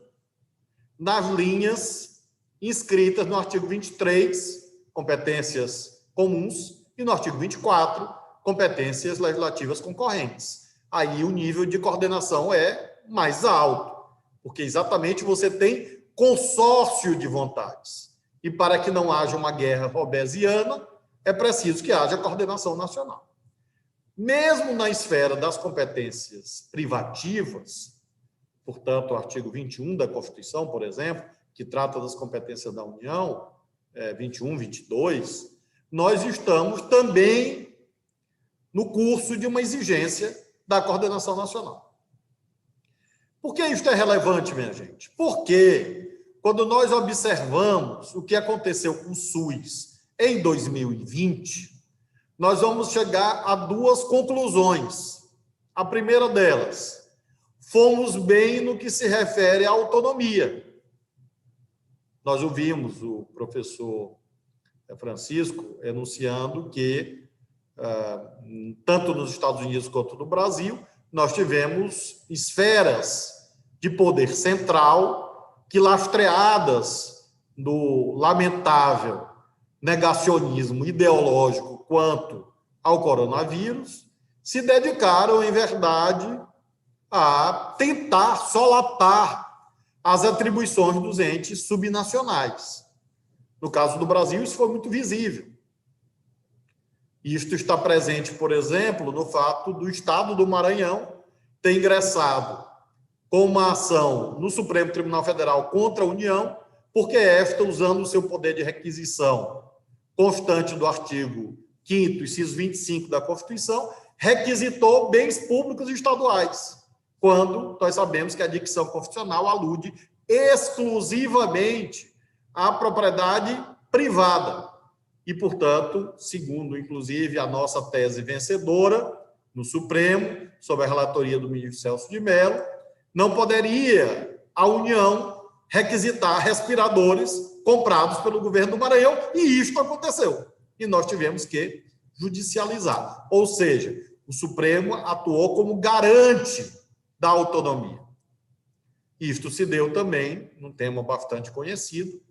nas linhas inscritas no artigo 23, competências comuns, e no artigo 24, competências legislativas concorrentes. Aí o nível de coordenação é mais alto, porque exatamente você tem consórcio de vontades. E para que não haja uma guerra robesiana, é preciso que haja coordenação nacional. Mesmo na esfera das competências privativas, portanto, o artigo 21 da Constituição, por exemplo, que trata das competências da União, 21, 22, nós estamos também no curso de uma exigência da coordenação nacional. Por que isso é relevante, minha gente? Porque quando nós observamos o que aconteceu com o SUS em 2020, nós vamos chegar a duas conclusões. A primeira delas, fomos bem no que se refere à autonomia. Nós ouvimos o professor Francisco enunciando que, tanto nos Estados Unidos quanto no Brasil, nós tivemos esferas de poder central que, lastreadas no lamentável negacionismo ideológico quanto ao coronavírus, se dedicaram, em verdade, a tentar solapar as atribuições dos entes subnacionais. No caso do Brasil, isso foi muito visível. Isto está presente, por exemplo, no fato do Estado do Maranhão ter ingressado com uma ação no Supremo Tribunal Federal contra a União, porque esta, usando o seu poder de requisição constante do artigo 5º, inciso 25 da Constituição, requisitou bens públicos estaduais, quando nós sabemos que a dicção constitucional alude exclusivamente à propriedade privada. E, portanto, segundo, inclusive, a nossa tese vencedora no Supremo, sob a relatoria do ministro Celso de Mello, não poderia a União requisitar respiradores comprados pelo governo do Maranhão, e isto aconteceu. E nós tivemos que judicializar. Ou seja, o Supremo atuou como garante da autonomia. Isto se deu também num tema bastante conhecido,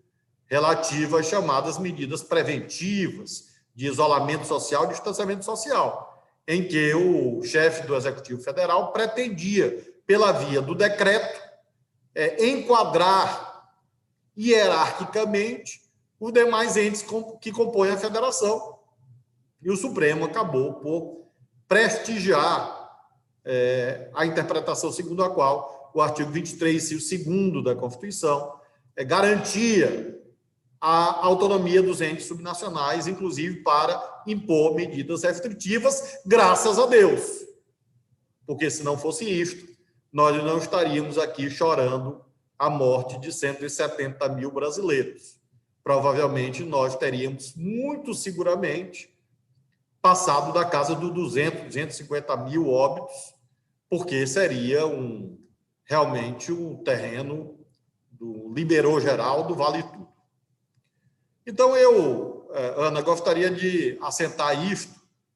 relativo às chamadas medidas preventivas de isolamento social e distanciamento social, em que o chefe do Executivo Federal pretendia, pela via do decreto, enquadrar hierarquicamente os demais entes que compõem a federação. E o Supremo acabou por prestigiar a interpretação segundo a qual o artigo 23, inciso 2º da Constituição garantia a autonomia dos entes subnacionais, inclusive para impor medidas restritivas, graças a Deus. Porque, se não fosse isto, nós não estaríamos aqui chorando a morte de 170 mil brasileiros. Provavelmente, nós teríamos, muito seguramente, passado da casa dos 250 mil óbitos, porque seria realmente um terreno do liberou geral do Vale Tudo. Então, eu, Ana, gostaria de assentar isto,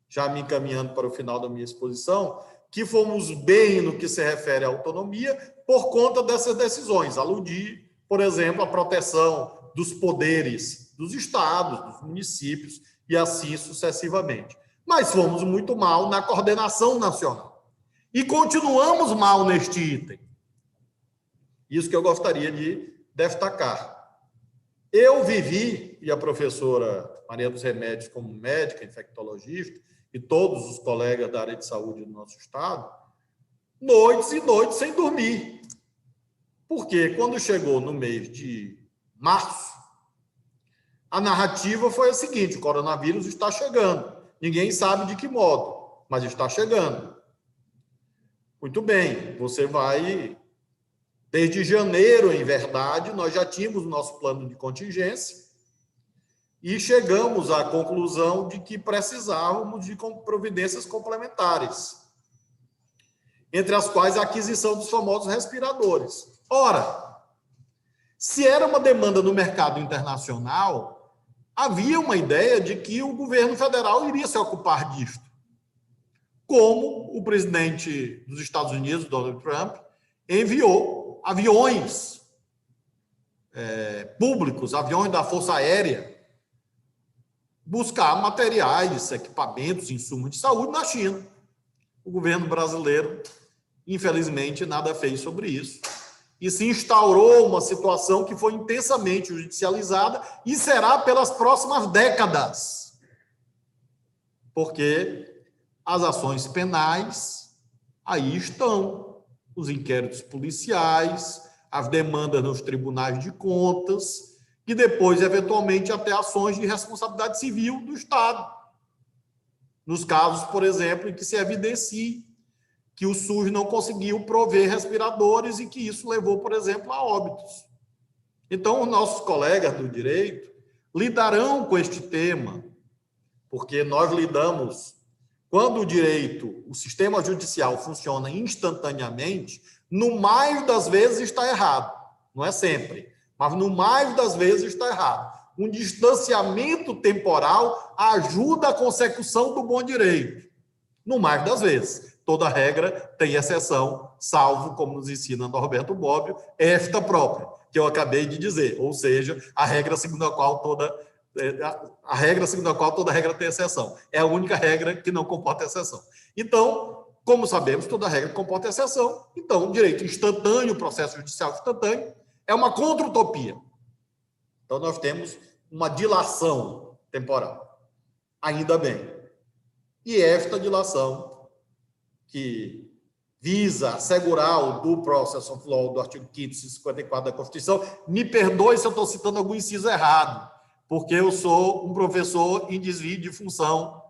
já me encaminhando para o final da minha exposição, que fomos bem no que se refere à autonomia por conta dessas decisões. Aludi, por exemplo, a proteção dos poderes dos estados, dos municípios e assim sucessivamente. Mas fomos muito mal na coordenação nacional. E continuamos mal neste item. Isso que eu gostaria de destacar. Eu vivi, e a professora Maria dos Remédios, como médica, infectologista, e todos os colegas da área de saúde do nosso estado, noites e noites sem dormir. Porque quando chegou no mês de março, a narrativa foi a seguinte: o coronavírus está chegando. Ninguém sabe de que modo, mas está chegando. Muito bem, você vai... Desde janeiro, em verdade, nós já tínhamos o nosso plano de contingência e chegamos à conclusão de que precisávamos de providências complementares, entre as quais a aquisição dos famosos respiradores. Ora, se era uma demanda no mercado internacional, havia uma ideia de que o governo federal iria se ocupar disto. Como o presidente dos Estados Unidos, Donald Trump, enviou aviões públicos, aviões da Força Aérea, buscar materiais, equipamentos, insumos de saúde na China. O governo brasileiro, infelizmente, nada fez sobre isso. E se instaurou uma situação que foi intensamente judicializada e será pelas próximas décadas. Porque as ações penais aí estão. Os inquéritos policiais, as demandas nos tribunais de contas, e depois, eventualmente, até ações de responsabilidade civil do Estado. Nos casos, por exemplo, em que se evidencie que o SUS não conseguiu prover respiradores e que isso levou, por exemplo, a óbitos. Então, os nossos colegas do direito lidarão com este tema, porque nós lidamos... Quando o direito, o sistema judicial funciona instantaneamente, no mais das vezes está errado. Não é sempre, mas no mais das vezes está errado. Um distanciamento temporal ajuda a consecução do bom direito. No mais das vezes. Toda regra tem exceção, salvo, como nos ensina Norberto Bobbio, esta própria, que eu acabei de dizer. Ou seja, a regra segundo a qual toda regra tem exceção. É a única regra que não comporta exceção. Então, como sabemos, toda regra comporta exceção. Então, o direito instantâneo, o processo judicial instantâneo, é uma contra-utopia. Então, nós temos uma dilação temporal. Ainda bem. E esta dilação, que visa assegurar o due process of law do artigo 5º, 54 da Constituição, me perdoe se eu estou citando algum inciso errado, porque eu sou um professor em desvio de função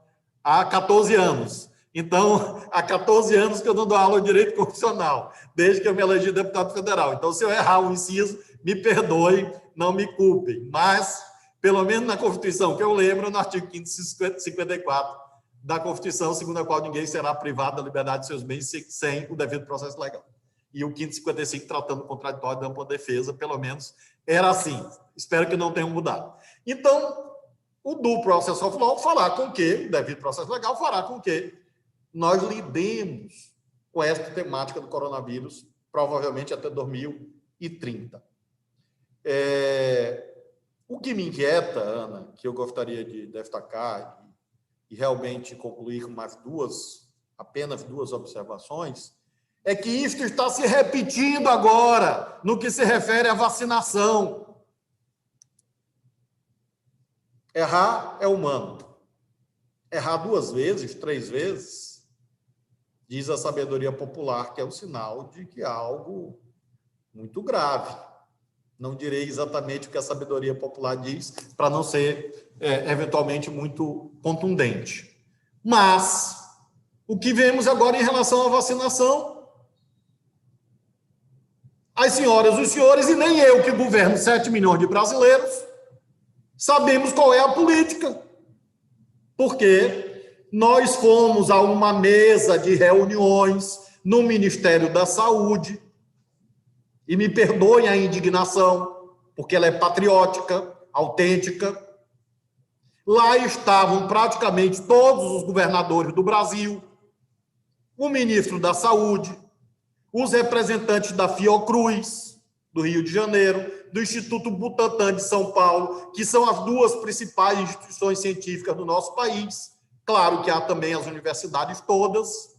há 14 anos. Então, há 14 anos que eu não dou aula de direito constitucional, desde que eu me elegi deputado federal. Então, se eu errar um inciso, me perdoe, não me culpem. Mas, pelo menos na Constituição, que eu lembro, no artigo 5º, 54 da Constituição, segundo a qual ninguém será privado da liberdade de seus bens sem o devido processo legal. E o 5º 55, tratando o contraditório da ampla defesa, pelo menos era assim. Espero que não tenham mudado. Então, o due process of law fará com que, o devido processo legal fará com que nós lidemos com esta temática do coronavírus, provavelmente até 2030. O que me inquieta, Ana, que eu gostaria de destacar e realmente concluir com apenas duas observações, é que isto está se repetindo agora no que se refere à vacinação. Errar é humano. Errar 2 vezes, 3 vezes, diz a sabedoria popular que é um sinal de que há algo muito grave. Não direi exatamente o que a sabedoria popular diz, para não ser, eventualmente, muito contundente. Mas, o que vemos agora em relação à vacinação, as senhoras, os senhores, e nem eu, que governo 7 milhões de brasileiros, sabemos qual é a política. Porque nós fomos a uma mesa de reuniões no Ministério da Saúde, e me perdoem a indignação, porque ela é patriótica, autêntica. Lá estavam praticamente todos os governadores do Brasil, o ministro da Saúde, os representantes da Fiocruz, do Rio de Janeiro, do Instituto Butantan de São Paulo, que são as 2 principais instituições científicas do nosso país. Claro que há também as universidades todas.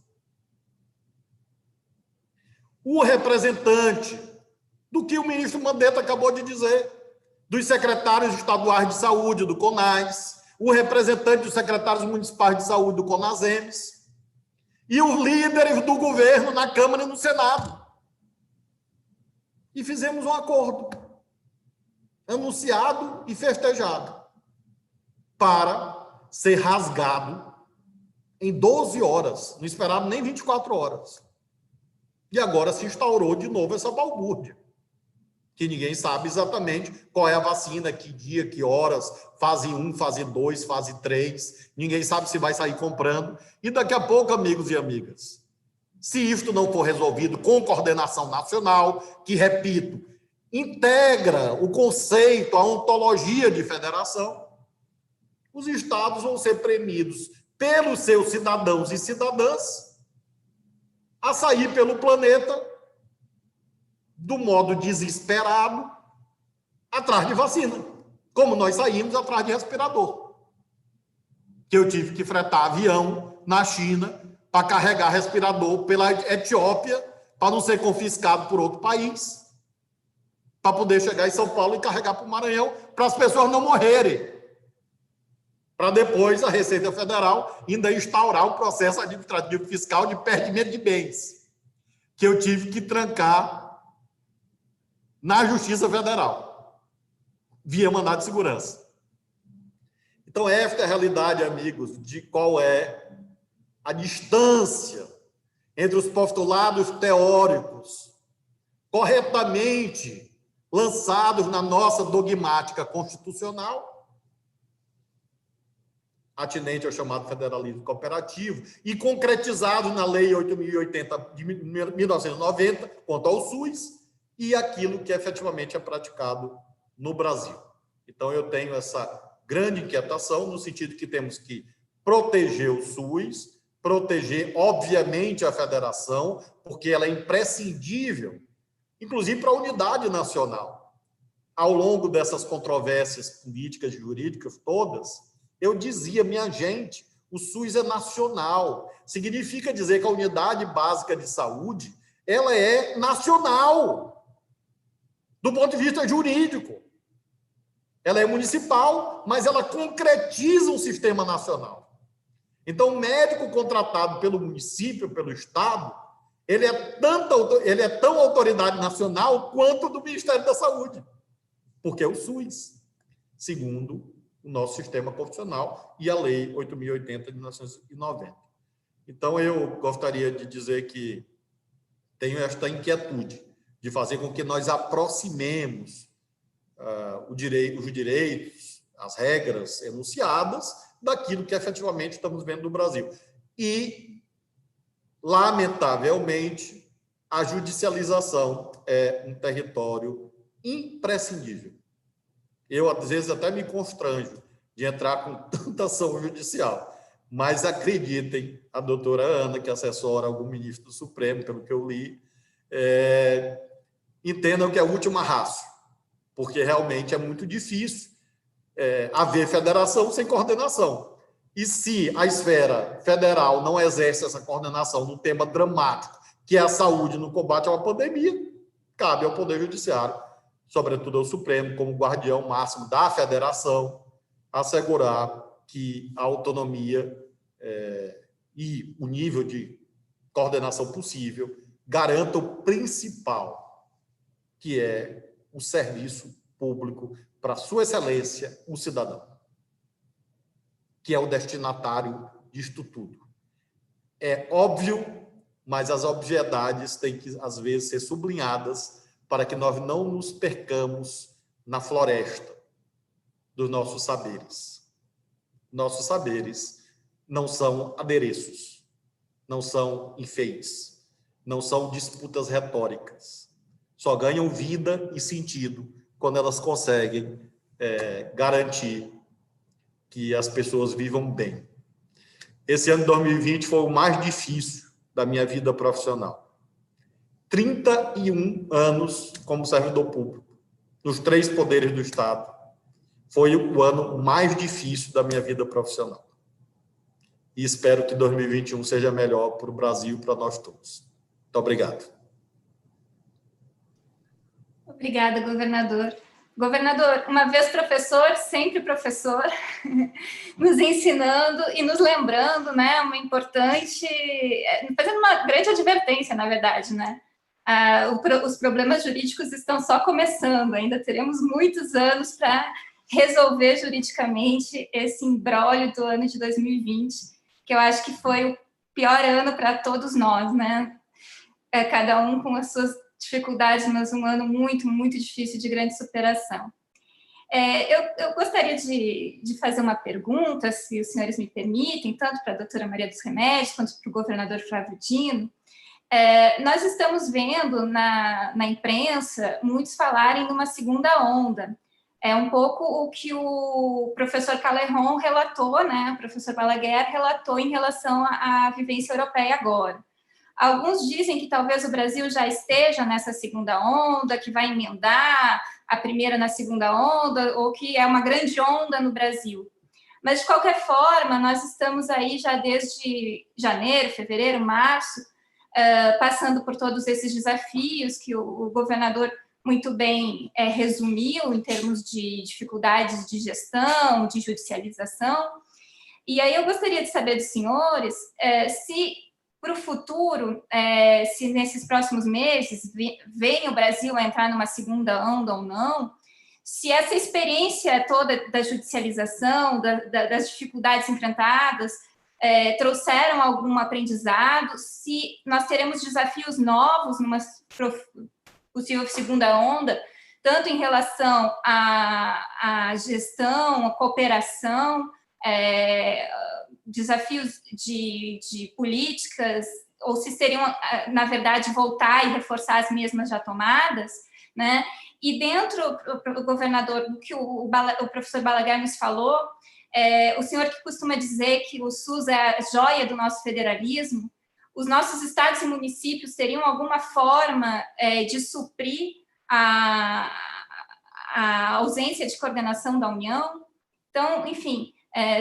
O representante do que o ministro Mandetta acabou de dizer, dos secretários estaduais de saúde, do CONAS, o representante dos secretários municipais de saúde, do CONASEMES, e os líderes do governo na Câmara e no Senado. E fizemos um acordo, anunciado e festejado, para ser rasgado em 12 horas, não esperaram nem 24 horas. E agora se instaurou de novo essa balbúrdia, que ninguém sabe exatamente qual é a vacina, que dia, que horas, fase 1, fase 2, fase 3, ninguém sabe se vai sair comprando. E daqui a pouco, amigos e amigas, se isto não for resolvido com coordenação nacional, que, repito, integra o conceito, a ontologia de federação, os estados vão ser premidos pelos seus cidadãos e cidadãs a sair pelo planeta do modo desesperado atrás de vacina, como nós saímos atrás de respirador, que eu tive que fretar avião na China para carregar respirador pela Etiópia, para não ser confiscado por outro país, para poder chegar em São Paulo e carregar para o Maranhão, para as pessoas não morrerem, para depois a Receita Federal ainda instaurar um processo administrativo fiscal de perdimento de bens, que eu tive que trancar na Justiça Federal, via mandado de segurança. Então, esta é a realidade, amigos, de qual é a distância entre os postulados teóricos corretamente lançados na nossa dogmática constitucional, atinente ao chamado federalismo cooperativo, e concretizados na Lei 8.080 de 1990, quanto ao SUS, e aquilo que efetivamente é praticado no Brasil. Então, eu tenho essa grande inquietação, no sentido que temos que proteger o SUS, proteger, obviamente, a federação, porque ela é imprescindível, inclusive para a unidade nacional. Ao longo dessas controvérsias políticas e jurídicas todas, eu dizia, minha gente, o SUS é nacional. Significa dizer que a unidade básica de saúde, ela é nacional, do ponto de vista jurídico. Ela é municipal, mas ela concretiza um sistema nacional. Então, o médico contratado pelo município, pelo Estado, ele é tão autoridade nacional quanto do Ministério da Saúde, porque é o SUS, segundo o nosso sistema constitucional e a Lei 8.080 de 1990. Então, eu gostaria de dizer que tenho esta inquietude de fazer com que nós aproximemos os direitos, as regras enunciadas daquilo que efetivamente estamos vendo no Brasil. E, lamentavelmente, a judicialização é um território imprescindível. Eu, às vezes, até me constranjo de entrar com tanta ação judicial, mas acreditem, a doutora Ana, que assessora algum ministro do Supremo, pelo que eu li, entendam que é a última raça, porque realmente é muito difícil haver federação sem coordenação. E se a esfera federal não exerce essa coordenação num tema dramático, que é a saúde no combate a uma pandemia, cabe ao Poder Judiciário, sobretudo ao Supremo, como guardião máximo da federação, assegurar que a autonomia e o nível de coordenação possível garanta o principal, que é o serviço público para Sua Excelência, o cidadão, que é o destinatário disto tudo. É óbvio, mas as obviedades têm que, às vezes, ser sublinhadas para que nós não nos percamos na floresta dos nossos saberes. Nossos saberes não são adereços, não são enfeites, não são disputas retóricas. Só ganham vida e sentido quando elas conseguem garantir que as pessoas vivam bem. Esse ano de 2020 foi o mais difícil da minha vida profissional. 31 anos como servidor público, nos 3 poderes do Estado. Foi o ano mais difícil da minha vida profissional. E espero que 2021 seja melhor para o Brasil e para nós todos. Muito obrigado. Obrigada, governador. Governador, uma vez professor, sempre professor, nos ensinando e nos lembrando, né, uma importante, fazendo uma grande advertência, na verdade, né? Os problemas jurídicos estão só começando, ainda teremos muitos anos para resolver juridicamente esse imbróglio do ano de 2020, que eu acho que foi o pior ano para todos nós, né? Cada um com as suas dificuldades, mas um ano muito, muito difícil de grande superação. Eu gostaria de fazer uma pergunta, se os senhores me permitem, tanto para a doutora Maria dos Remédios, quanto para o governador Flávio Dino. Nós estamos vendo na imprensa muitos falarem numa segunda onda. É um pouco o que o professor Caleron relatou, né? O professor Balaguer relatou em relação à vivência europeia agora. Alguns dizem que talvez o Brasil já esteja nessa segunda onda, que vai emendar a primeira na segunda onda, ou que é uma grande onda no Brasil. Mas, de qualquer forma, nós estamos aí já desde janeiro, fevereiro, março, passando por todos esses desafios que o governador muito bem resumiu em termos de dificuldades de gestão, de judicialização. E aí eu gostaria de saber dos senhores se para o futuro, se nesses próximos meses vem o Brasil a entrar numa segunda onda ou não, se essa experiência toda da judicialização, das dificuldades enfrentadas, trouxeram algum aprendizado, se nós teremos desafios novos numa possível segunda onda, tanto em relação à gestão, à cooperação, desafios de políticas, ou se seriam, na verdade, voltar e reforçar as mesmas já tomadas, né? E dentro, o governador, do que o professor Balaguer nos falou, o senhor que costuma dizer que o SUS é a joia do nosso federalismo, os nossos estados e municípios teriam alguma forma de suprir a ausência de coordenação da União? Então, enfim,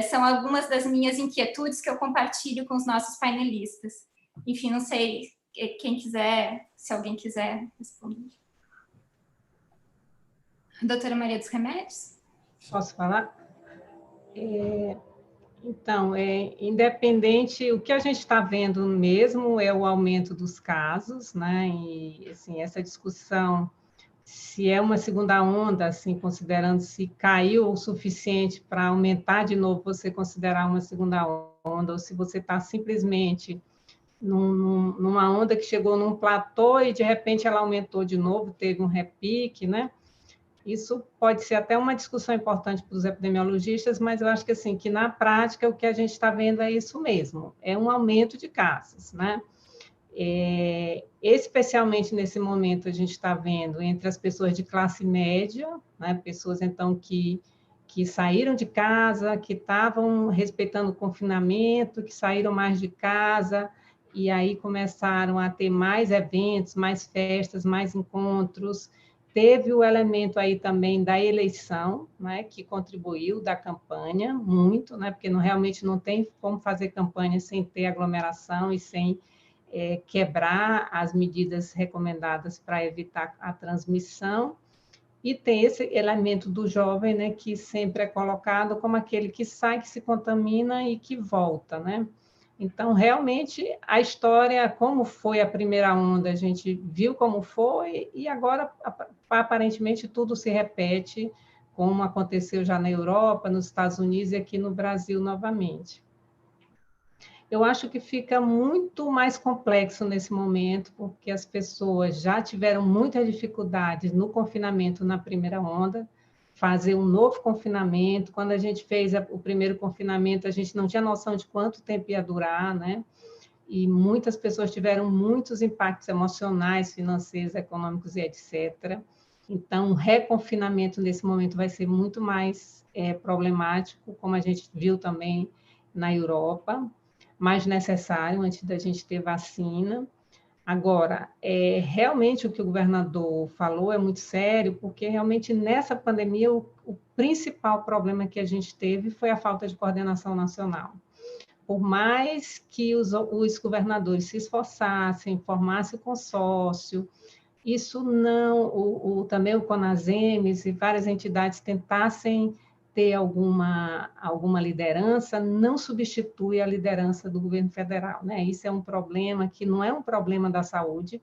são algumas das minhas inquietudes que eu compartilho com os nossos painelistas. Enfim, não sei quem quiser, se alguém quiser responder. Doutora Maria dos Remédios? Posso falar? Então, independente, o que a gente está vendo mesmo é o aumento dos casos, né? E, assim, essa discussão, se é uma segunda onda, assim, considerando se caiu o suficiente para aumentar de novo, você considerar uma segunda onda, ou se você está simplesmente numa onda que chegou num platô e, de repente, ela aumentou de novo, teve um repique, né? Isso pode ser até uma discussão importante para os epidemiologistas, mas eu acho que, assim, que na prática o que a gente está vendo é isso mesmo, é um aumento de casos, né? Especialmente nesse momento a gente está vendo entre as pessoas de classe média, né? Pessoas, então, que saíram de casa, que estavam respeitando o confinamento, que saíram mais de casa, e aí começaram a ter mais eventos, mais festas, mais encontros. Teve o elemento aí também da eleição, né, que contribuiu, da campanha, muito, né, porque realmente não tem como fazer campanha sem ter aglomeração e sem quebrar as medidas recomendadas para evitar a transmissão. E tem esse elemento do jovem, né, que sempre é colocado como aquele que sai, que se contamina e que volta, né? Então, realmente, a história, como foi a primeira onda, a gente viu como foi, e agora, aparentemente, tudo se repete, como aconteceu já na Europa, nos Estados Unidos e aqui no Brasil novamente. Eu acho que fica muito mais complexo nesse momento, porque as pessoas já tiveram muitas dificuldades no confinamento na primeira onda, fazer um novo confinamento. Quando a gente fez o primeiro confinamento, a gente não tinha noção de quanto tempo ia durar, né? E muitas pessoas tiveram muitos impactos emocionais, financeiros, econômicos e etc. Então, o reconfinamento nesse momento vai ser muito mais problemático, como a gente viu também na Europa, mais necessário antes da gente ter vacina. Agora, realmente o que o governador falou é muito sério, porque realmente nessa pandemia o principal problema que a gente teve foi a falta de coordenação nacional. Por mais que os governadores se esforçassem, formassem o consórcio, isso não, também o CONASEMES e várias entidades tentassem ter alguma liderança, não substitui a liderança do governo federal, né? Isso é um problema que não é um problema da saúde,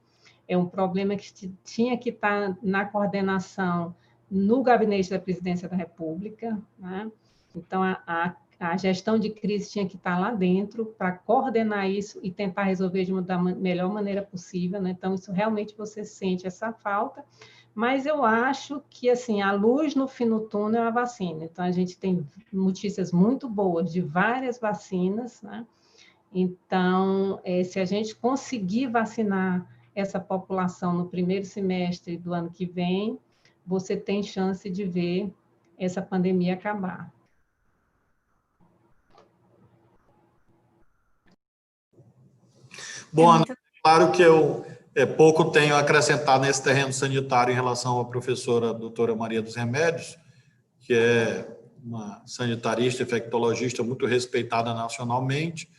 é um problema que tinha que estar na coordenação no gabinete da presidência da República, né? Então, a gestão de crise tinha que estar lá dentro para coordenar isso e tentar resolver da melhor maneira possível, né? Então, isso realmente você sente essa falta, mas eu acho que, assim, a luz no fim do túnel é a vacina. Então, a gente tem notícias muito boas de várias vacinas, né? Então, se a gente conseguir vacinar essa população no primeiro semestre do ano que vem, você tem chance de ver essa pandemia acabar. Bom, Ana, claro que eu pouco tenho a acrescentar nesse terreno sanitário em relação à professora doutora Maria dos Remédios, que é uma sanitarista, infectologista muito respeitada nacionalmente,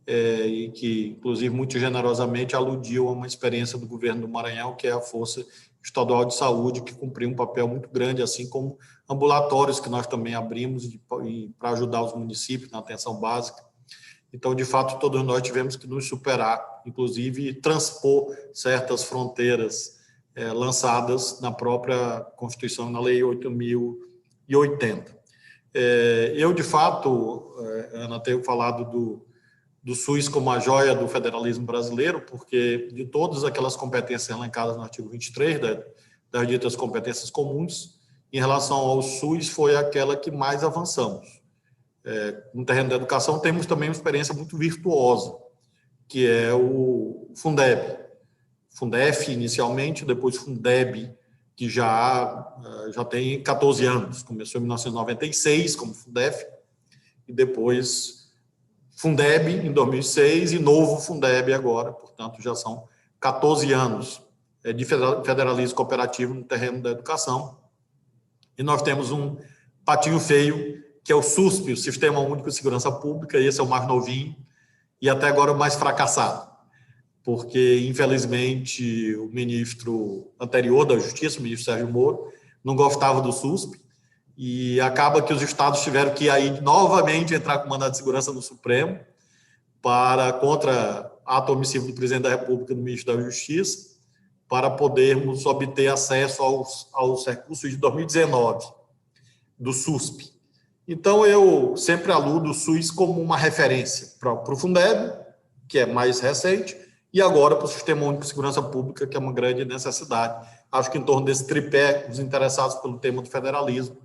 e que, inclusive, muito generosamente aludiu a uma experiência do governo do Maranhão, que é a Força Estadual de Saúde, que cumpriu um papel muito grande, assim como ambulatórios que nós também abrimos para ajudar os municípios na atenção básica. Então, de fato, todos nós tivemos que nos superar, inclusive transpor certas fronteiras lançadas na própria Constituição, na Lei 8.080. Eu, de fato, Ana, tenho falado do SUS como a joia do federalismo brasileiro, porque de todas aquelas competências elencadas no artigo 23 das ditas competências comuns, em relação ao SUS, foi aquela que mais avançamos. No terreno da educação, temos também uma experiência muito virtuosa, que é o Fundeb. Fundef, inicialmente, depois Fundeb, que já tem 14 anos. Começou em 1996 como Fundef, e depois Fundeb em 2006 e novo Fundeb agora. Portanto, já são 14 anos de federalismo cooperativo no terreno da educação. E nós temos um patinho feio, que é o SUSP, o Sistema Único de Segurança Pública, e esse é o mais novinho, e até agora o mais fracassado, porque, infelizmente, o ministro anterior da Justiça, o ministro Sérgio Moro, não gostava do SUSP, e acaba que os estados tiveram que aí novamente entrar com mandado de segurança no Supremo contra ato omissivo do presidente da República e do ministro da Justiça, para podermos obter acesso aos recursos de 2019 do SUSP. Então, eu sempre aludo o SUS como uma referência para o Fundeb, que é mais recente, e agora para o Sistema Único de Segurança Pública, que é uma grande necessidade. Acho que em torno desse tripé, os interessados pelo tema do federalismo,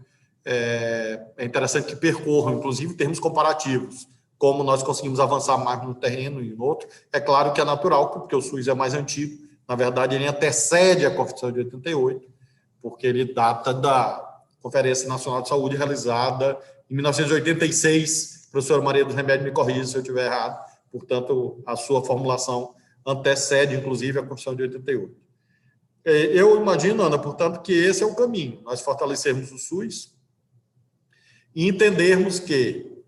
é interessante que percorram, inclusive, termos comparativos, como nós conseguimos avançar mais no terreno e no outro. É claro que é natural, porque o SUS é mais antigo, na verdade, ele antecede a Constituição de 88, porque ele data da Conferência Nacional de Saúde realizada em 1986. Professora Maria dos Remédios me corrija se eu estiver errado. Portanto, a sua formulação antecede, inclusive, a Constituição de 88. Eu imagino, Ana, portanto, que esse é o caminho. Nós fortalecermos o SUS e entendermos que,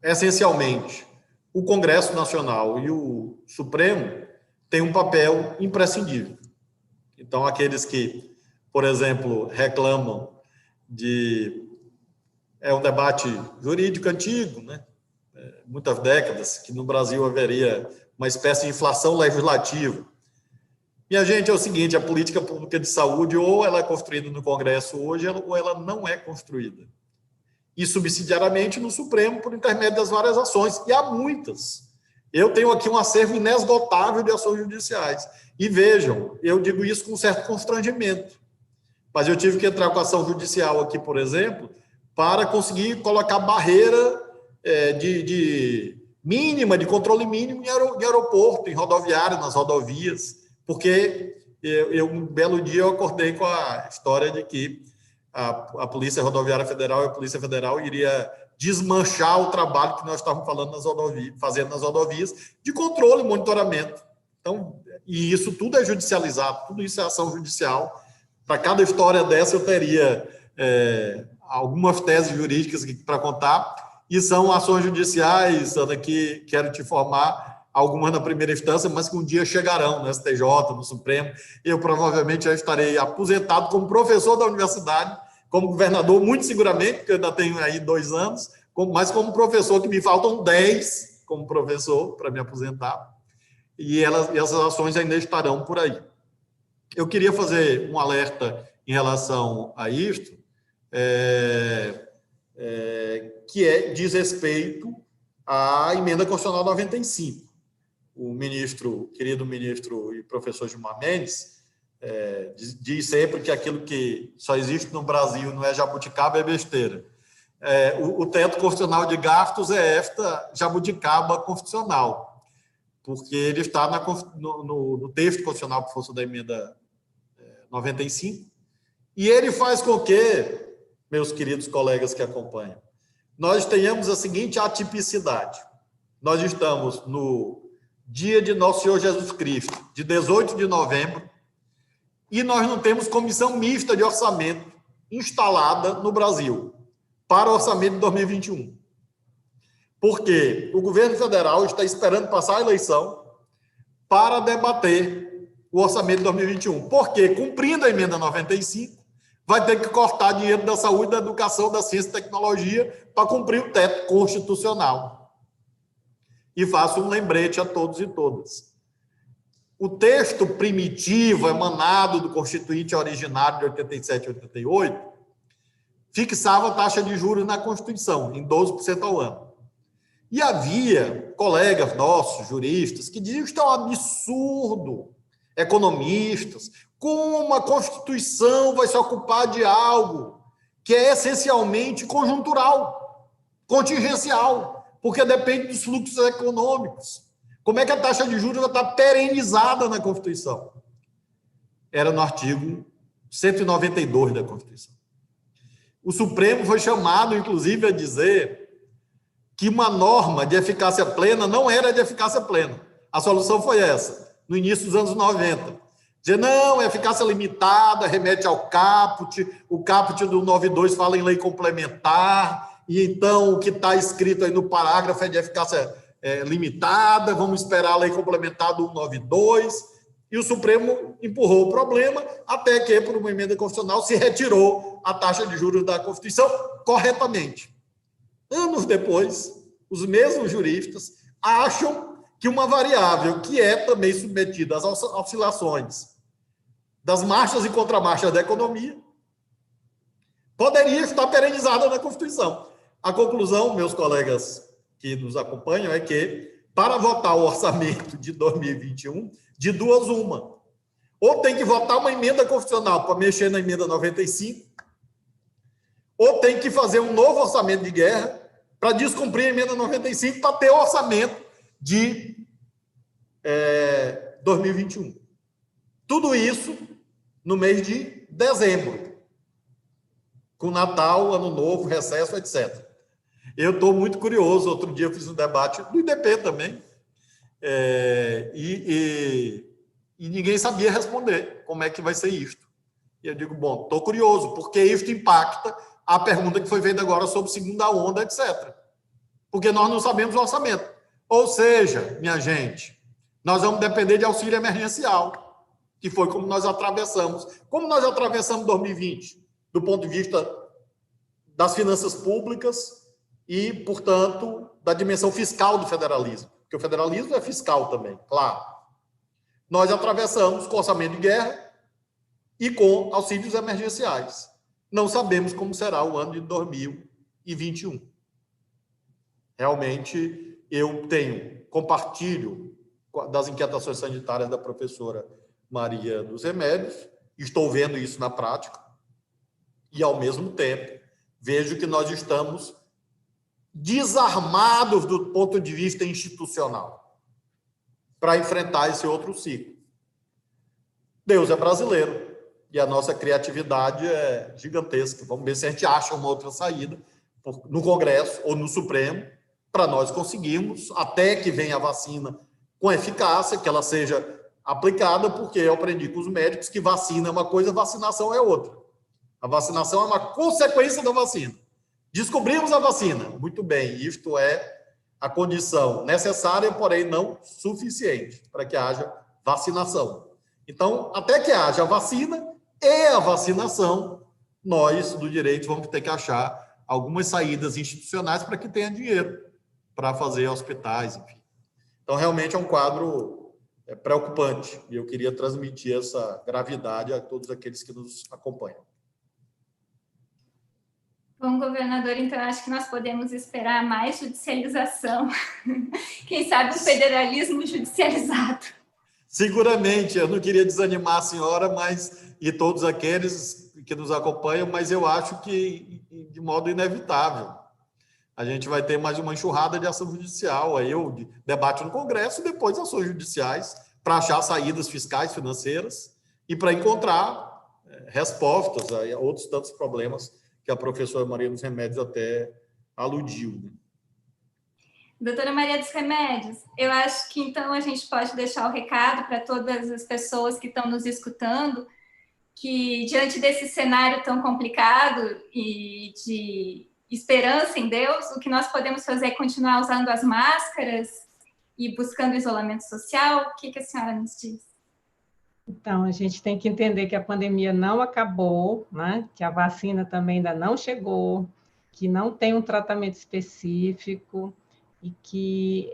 essencialmente, o Congresso Nacional e o Supremo têm um papel imprescindível. Então, Então, aqueles que, por exemplo, reclamam de... É um debate jurídico antigo, né? Muitas décadas, que no Brasil haveria uma espécie de inflação legislativa. Minha gente, é o seguinte, a política pública de saúde ou ela é construída no Congresso hoje ou ela não é construída. E subsidiariamente no Supremo por intermédio das várias ações, e há muitas. Eu tenho aqui um acervo inesgotável de ações judiciais. E vejam, eu digo isso com um certo constrangimento, mas eu tive que entrar com ação judicial aqui, por exemplo, para conseguir colocar barreira mínima, de controle mínimo em aeroporto, em rodoviária, nas rodovias, porque um belo dia eu acordei com a história de que a Polícia Rodoviária Federal e a Polícia Federal iria desmanchar o trabalho que nós estávamos fazendo nas rodovias, de controle e monitoramento. Então, e isso tudo é judicializado, tudo isso é ação judicial. Para cada história dessa, eu teria algumas teses jurídicas para contar, e são ações judiciais, Ana, que quero te informar, algumas na primeira instância, mas que um dia chegarão no STJ, no Supremo. Eu provavelmente já estarei aposentado como professor da universidade, como governador, muito seguramente, porque eu ainda tenho aí 2 anos, mas como professor, que me faltam 10 como professor para me aposentar, e essas ações ainda estarão por aí. Eu queria fazer um alerta em relação a isto, que diz respeito à emenda constitucional 95. O querido ministro e professor Gilmar Mendes diz sempre que aquilo que só existe no Brasil não é jabuticaba, é besteira. O teto constitucional de gastos é esta jabuticaba constitucional, porque ele está no texto constitucional por força da emenda 95, e ele faz com que, meus queridos colegas que acompanham, nós tenhamos a seguinte atipicidade. Nós estamos no dia de Nosso Senhor Jesus Cristo, de 18 de novembro, e nós não temos comissão mista de orçamento instalada no Brasil para o orçamento de 2021. Porque o governo federal está esperando passar a eleição para debater o orçamento de 2021. Porque, cumprindo a emenda 95, vai ter que cortar dinheiro da saúde, da educação, da ciência e tecnologia para cumprir o teto constitucional. E faço um lembrete a todos e todas. O texto primitivo, emanado do Constituinte originário de 87 e 88, fixava a taxa de juros na Constituição, em 12% ao ano. E havia colegas nossos, juristas, que diziam que isso é um absurdo, economistas, como a Constituição vai se ocupar de algo que é essencialmente conjuntural, contingencial, porque depende dos fluxos econômicos. Como é que a taxa de juros vai estar perenizada na Constituição? Era no artigo 192 da Constituição. O Supremo foi chamado, inclusive, a dizer que uma norma de eficácia plena não era de eficácia plena. A solução foi essa, no início dos anos 90. Dizer, não, é eficácia limitada, remete ao caput, o caput do 92 fala em lei complementar, e então o que está escrito aí no parágrafo é de eficácia limitada, vamos esperar a lei complementar do 192, e o Supremo empurrou o problema, até que, por uma emenda constitucional, se retirou a taxa de juros da Constituição corretamente. Anos depois, os mesmos juristas acham que uma variável que é também submetida às oscilações das marchas e contramarchas da economia poderia estar perenizada na Constituição. A conclusão, meus colegas que nos acompanham, é que, para votar o orçamento de 2021, de duas uma. Ou tem que votar uma emenda constitucional para mexer na emenda 95, ou tem que fazer um novo orçamento de guerra para descumprir a emenda 95 para ter o orçamento de 2021. Tudo isso no mês de dezembro, com Natal, Ano Novo, recesso, etc. Eu estou muito curioso. Outro dia eu fiz um debate do IDP também, e ninguém sabia responder como é que vai ser isto. E eu digo, bom, estou curioso, porque isto impacta a pergunta que foi feita agora sobre segunda onda, etc. Porque nós não sabemos o orçamento. Ou seja, minha gente, nós vamos depender de auxílio emergencial. que foi como nós atravessamos. Como nós atravessamos 2020, do ponto de vista das finanças públicas e, portanto, da dimensão fiscal do federalismo, porque o federalismo é fiscal também, claro. Nós atravessamos com orçamento de guerra e com auxílios emergenciais. Não sabemos como será o ano de 2021. Realmente, eu compartilho das inquietações sanitárias da professora Maria dos Remédios, estou vendo isso na prática, e, ao mesmo tempo, vejo que nós estamos desarmados do ponto de vista institucional para enfrentar esse outro ciclo. Deus é brasileiro e a nossa criatividade é gigantesca. Vamos ver se a gente acha uma outra saída no Congresso ou no Supremo para nós conseguirmos, até que venha a vacina com eficácia, que ela seja aplicada, porque eu aprendi com os médicos que vacina é uma coisa, vacinação é outra. A vacinação é uma consequência da vacina. Descobrimos a vacina. Muito bem, isto é a condição necessária, porém não suficiente para que haja vacinação. Então, até que haja a vacina e a vacinação, nós, do direito, vamos ter que achar algumas saídas institucionais para que tenha dinheiro para fazer hospitais, enfim. Então, realmente é um quadro preocupante e eu queria transmitir essa gravidade a todos aqueles que nos acompanham. Bom, governador, então acho que nós podemos esperar mais judicialização. Quem sabe um federalismo judicializado. Seguramente, eu não queria desanimar a senhora e todos aqueles que nos acompanham, mas eu acho que, de modo inevitável, a gente vai ter mais uma enxurrada de ação judicial, aí o debate no Congresso e depois ações judiciais para achar saídas fiscais, financeiras e para encontrar respostas a outros tantos problemas que a professora Maria dos Remédios até aludiu. Né? Doutora Maria dos Remédios, eu acho que então a gente pode deixar o recado para todas as pessoas que estão nos escutando, que diante desse cenário tão complicado e de esperança em Deus, o que nós podemos fazer é continuar usando as máscaras e buscando isolamento social. O que a senhora nos diz? Então, a gente tem que entender que a pandemia não acabou, né? Que a vacina também ainda não chegou, que não tem um tratamento específico e que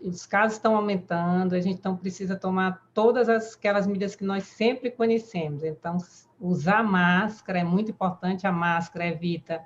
os casos estão aumentando, a gente então precisa tomar todas aquelas medidas que nós sempre conhecemos. Então, usar máscara é muito importante, a máscara evita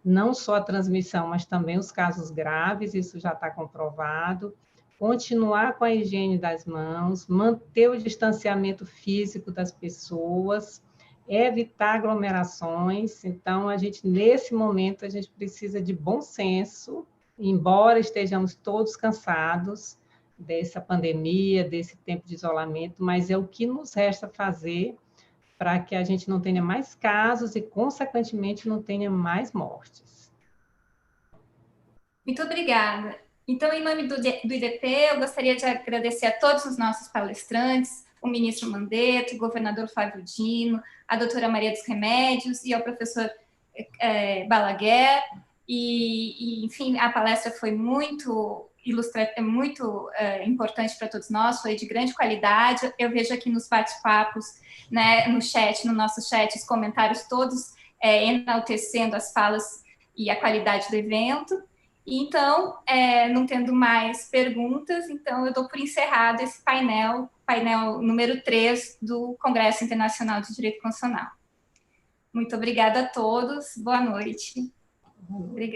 não só a transmissão, mas também os casos graves, isso já está comprovado. Continuar com a higiene das mãos, manter o distanciamento físico das pessoas, evitar aglomerações. Então, nesse momento, a gente precisa de bom senso, embora estejamos todos cansados dessa pandemia, desse tempo de isolamento, mas é o que nos resta fazer para que a gente não tenha mais casos e, consequentemente, não tenha mais mortes. Muito obrigada. Então, em nome do IDP, eu gostaria de agradecer a todos os nossos palestrantes, o ministro Mandetta, o governador Flávio Dino, a doutora Maria dos Remédios e ao professor Balaguer. Enfim, a palestra foi muito importante para todos nós, foi de grande qualidade. Eu vejo aqui nos bate-papos, né, no nosso chat, os comentários todos enaltecendo as falas e a qualidade do evento. Então, não tendo mais perguntas, então eu dou por encerrado esse painel número 3 do Congresso Internacional de Direito Constitucional. Muito obrigada a todos, boa noite. Obrigada.